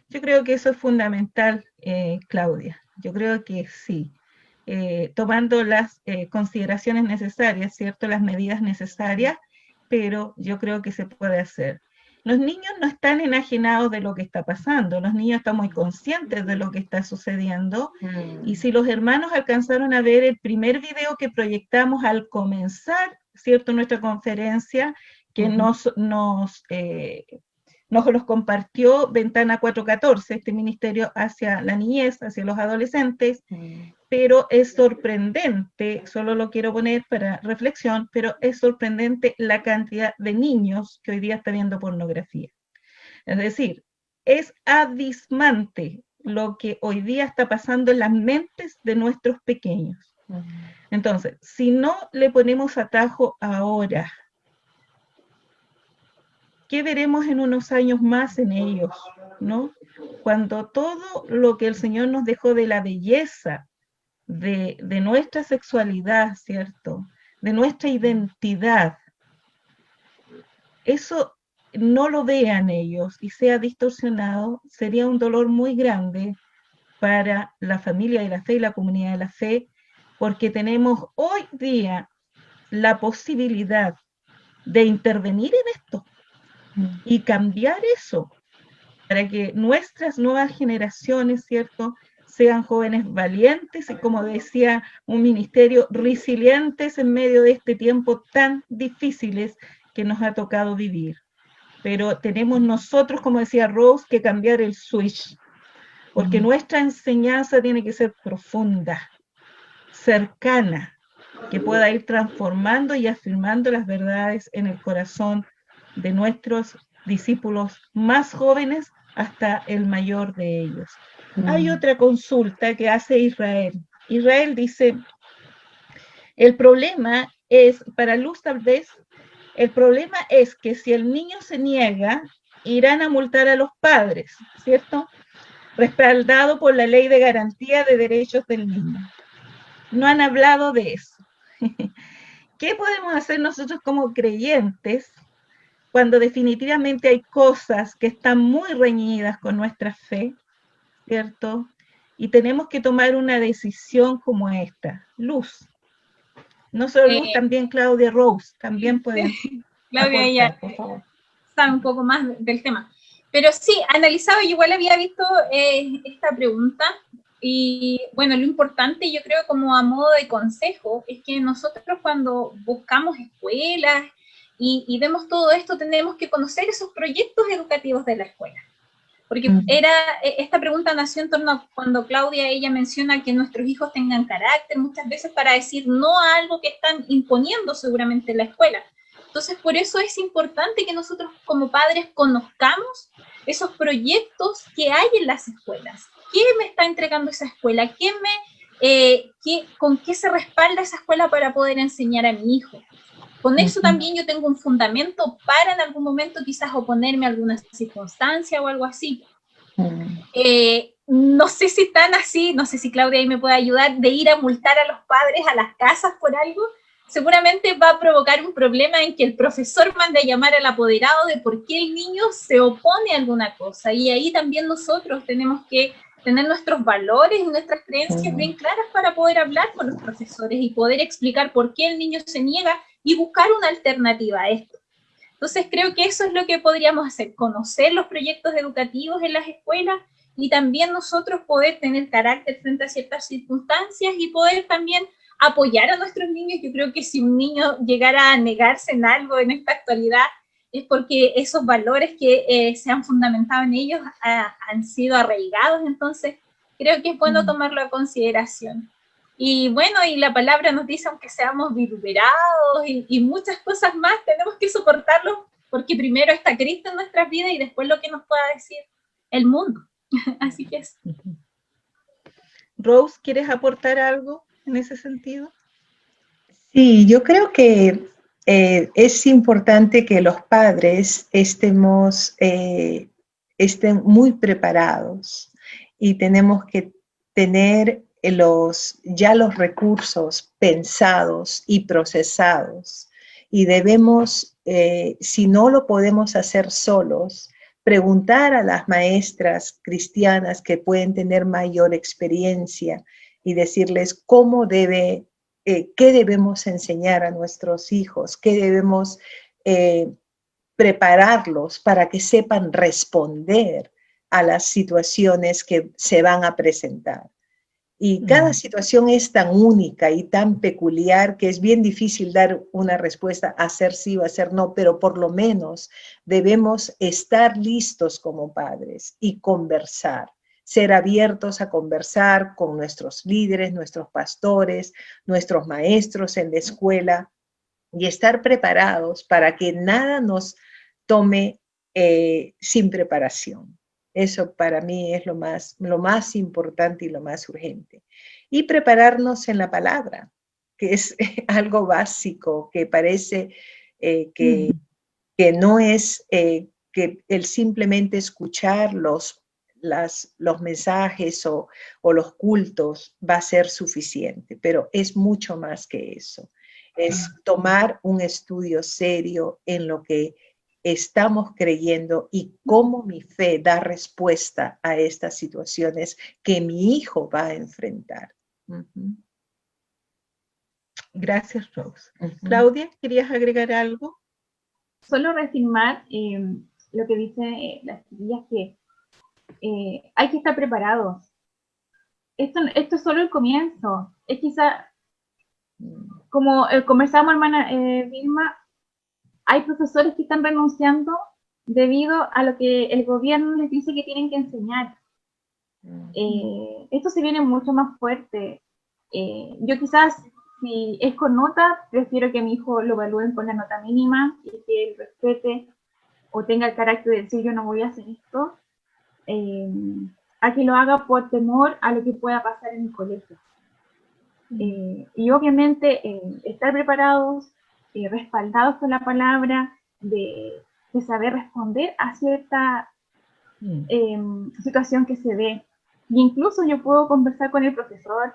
Yo creo que eso es fundamental, Claudia. Yo creo que sí. Tomando las consideraciones necesarias, ¿cierto? Las medidas necesarias, pero yo creo que se puede hacer. Los niños no están enajenados de lo que está pasando, los niños están muy conscientes de lo que está sucediendo, y si los hermanos alcanzaron a ver el primer video que proyectamos al comenzar, ¿cierto?, nuestra conferencia, que nos los compartió Ventana 414, este ministerio hacia la niñez, hacia los adolescentes, pero es sorprendente, solo lo quiero poner para reflexión, pero es sorprendente la cantidad de niños que hoy día están viendo pornografía. Es decir, es abismante lo que hoy día está pasando en las mentes de nuestros pequeños. Entonces, si no le ponemos atajo ahora, ¿qué veremos en unos años más en ellos, ¿no? Cuando todo lo que el Señor nos dejó de la belleza, de nuestra sexualidad, ¿cierto?, de nuestra identidad, eso no lo vean ellos y sea distorsionado, sería un dolor muy grande para la familia de la fe y la comunidad de la fe, porque tenemos hoy día la posibilidad de intervenir en esto y cambiar eso, para que nuestras nuevas generaciones, ¿cierto?, sean jóvenes valientes y, como decía un ministerio, resilientes en medio de este tiempo tan difíciles que nos ha tocado vivir. Pero tenemos nosotros, como decía Rose, que cambiar el switch. porque nuestra enseñanza tiene que ser profunda, cercana, que pueda ir transformando y afirmando las verdades en el corazón de nuestros discípulos más jóvenes hasta el mayor de ellos. Hay otra consulta que hace Israel. Israel dice, el problema es, para Luz tal vez, el problema es que si el niño se niega, irán a multar a los padres, ¿cierto? Respaldado por la Ley de Garantía de Derechos del Niño. No han hablado de eso. ¿Qué podemos hacer nosotros como creyentes cuando definitivamente hay cosas que están muy reñidas con nuestra fe, ¿cierto? Y tenemos que tomar una decisión como esta. Luz. No solo Luz, también Claudia Rose, también pueden Claudia, aportar, ella por favor. sabe un poco más del tema. Pero sí, analizaba, yo igual había visto esta pregunta, y bueno, lo importante yo creo como a modo de consejo es que nosotros cuando buscamos escuelas y vemos todo esto, tenemos que conocer esos proyectos educativos de la escuela. Porque esta pregunta nació en torno a cuando Claudia, ella menciona que nuestros hijos tengan carácter, muchas veces para decir no a algo que están imponiendo seguramente en la escuela. Entonces, por eso es importante que nosotros como padres conozcamos esos proyectos que hay en las escuelas. ¿Qué me está entregando esa escuela? ¿Con qué se respalda esa escuela para poder enseñar a mi hijo? Con eso también yo tengo un fundamento para en algún momento quizás oponerme a alguna circunstancia o algo así. No sé si tan así, no sé si Claudia ahí me puede ayudar, de ir a multar a los padres a las casas por algo, seguramente va a provocar un problema en que el profesor mande a llamar al apoderado de por qué el niño se opone a alguna cosa. Y ahí también nosotros tenemos que tener nuestros valores y nuestras creencias bien claras para poder hablar con los profesores y poder explicar por qué el niño se niega y buscar una alternativa a esto. Entonces creo que eso es lo que podríamos hacer, conocer los proyectos educativos en las escuelas y también nosotros poder tener carácter frente a ciertas circunstancias y poder también apoyar a nuestros niños. Yo creo que si un niño llegara a negarse en algo en esta actualidad es porque esos valores que se han fundamentado en ellos han sido arraigados, entonces creo que es bueno tomarlo a consideración. Y bueno, y la palabra nos dice, aunque seamos vituperados y muchas cosas más, tenemos que soportarlo porque primero está Cristo en nuestras vidas y después lo que nos pueda decir el mundo. Así que es. Rose, ¿quieres aportar algo en ese sentido? Sí, yo creo que es importante que los padres estén muy preparados y tenemos que tener los recursos pensados y procesados y debemos, si no lo podemos hacer solos, preguntar a las maestras cristianas que pueden tener mayor experiencia y decirles qué debemos enseñar a nuestros hijos, qué debemos prepararlos para que sepan responder a las situaciones que se van a presentar. Y cada situación es tan única y tan peculiar que es bien difícil dar una respuesta, hacer sí o hacer no, pero por lo menos debemos estar listos como padres y conversar, ser abiertos a conversar con nuestros líderes, nuestros pastores, nuestros maestros en la escuela y estar preparados para que nada nos tome sin preparación. Eso para mí es lo más importante y lo más urgente. Y prepararnos en la palabra, que es algo básico, que parece que no es que el simplemente escuchar los mensajes o los cultos va a ser suficiente, pero es mucho más que eso. Es tomar un estudio serio en lo que estamos creyendo y cómo mi fe da respuesta a estas situaciones que mi hijo va a enfrentar. Gracias, Rose. Claudia, ¿querías agregar algo? Solo reafirmar lo que dicen las chiquillas, que hay que estar preparados. Esto es solo el comienzo. Es quizá, como conversábamos, hermana Vilma, hay profesores que están renunciando debido a lo que el gobierno les dice que tienen que enseñar. Esto se viene mucho más fuerte. Yo quizás, si es con nota, prefiero que mi hijo lo evalúen con la nota mínima y que él respete o tenga el carácter de decir yo no voy a hacer esto, a que lo haga por temor a lo que pueda pasar en el colegio. Y obviamente estar preparados, respaldados con la palabra, de saber responder a cierta situación que se dé. Y incluso yo puedo conversar con el profesor,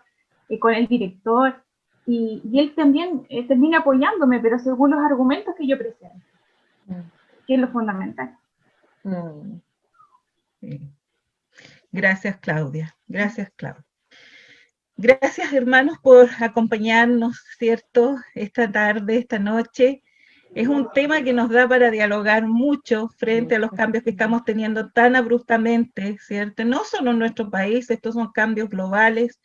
con el director, y él también termina apoyándome, pero según los argumentos que yo presento, que es lo fundamental. Sí. Gracias, Claudia. Gracias, Claudia. Gracias, hermanos, por acompañarnos, ¿cierto? Esta tarde, esta noche. Es un tema que nos da para dialogar mucho frente a los cambios que estamos teniendo tan abruptamente, ¿cierto? No solo en nuestro país, estos son cambios globales,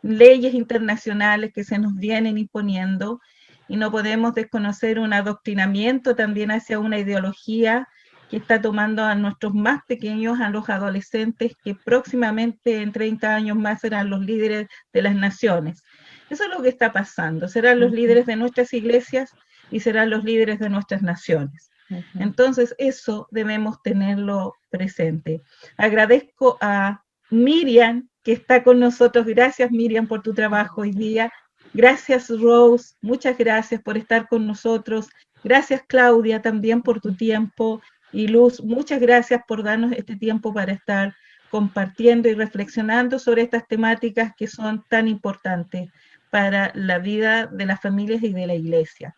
leyes internacionales que se nos vienen imponiendo, y no podemos desconocer un adoctrinamiento también hacia una ideología que está tomando a nuestros más pequeños, a los adolescentes, que próximamente en 30 años más serán los líderes de las naciones. Eso es lo que está pasando, serán los líderes de nuestras iglesias y serán los líderes de nuestras naciones. Entonces, eso debemos tenerlo presente. Agradezco a Miriam, que está con nosotros. Gracias, Miriam, por tu trabajo hoy día. Gracias, Rose. Muchas gracias por estar con nosotros. Gracias, Claudia, también por tu tiempo. Y Luz, muchas gracias por darnos este tiempo para estar compartiendo y reflexionando sobre estas temáticas que son tan importantes para la vida de las familias y de la iglesia.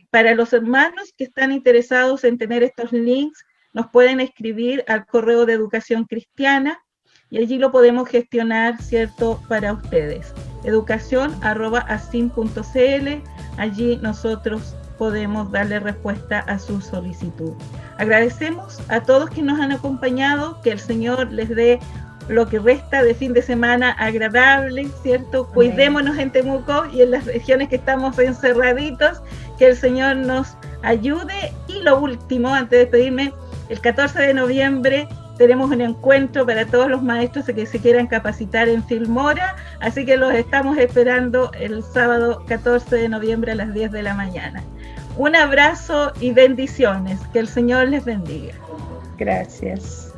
Para los hermanos que están interesados en tener estos links, nos pueden escribir al correo de Educación Cristiana y allí lo podemos gestionar, ¿cierto?, para ustedes. educacion@asin.cl, allí nosotros podemos darle respuesta a su solicitud. Agradecemos a todos que nos han acompañado, que el Señor les dé lo que resta de fin de semana agradable, ¿cierto? Amén. Cuidémonos en Temuco y en las regiones que estamos encerraditos, que el Señor nos ayude. Y lo último, antes de despedirme, el 14 de noviembre tenemos un encuentro para todos los maestros que se quieran capacitar en Filmora, así que los estamos esperando el sábado 14 de noviembre a las 10 de la mañana. Un abrazo y bendiciones, que el Señor les bendiga. Gracias.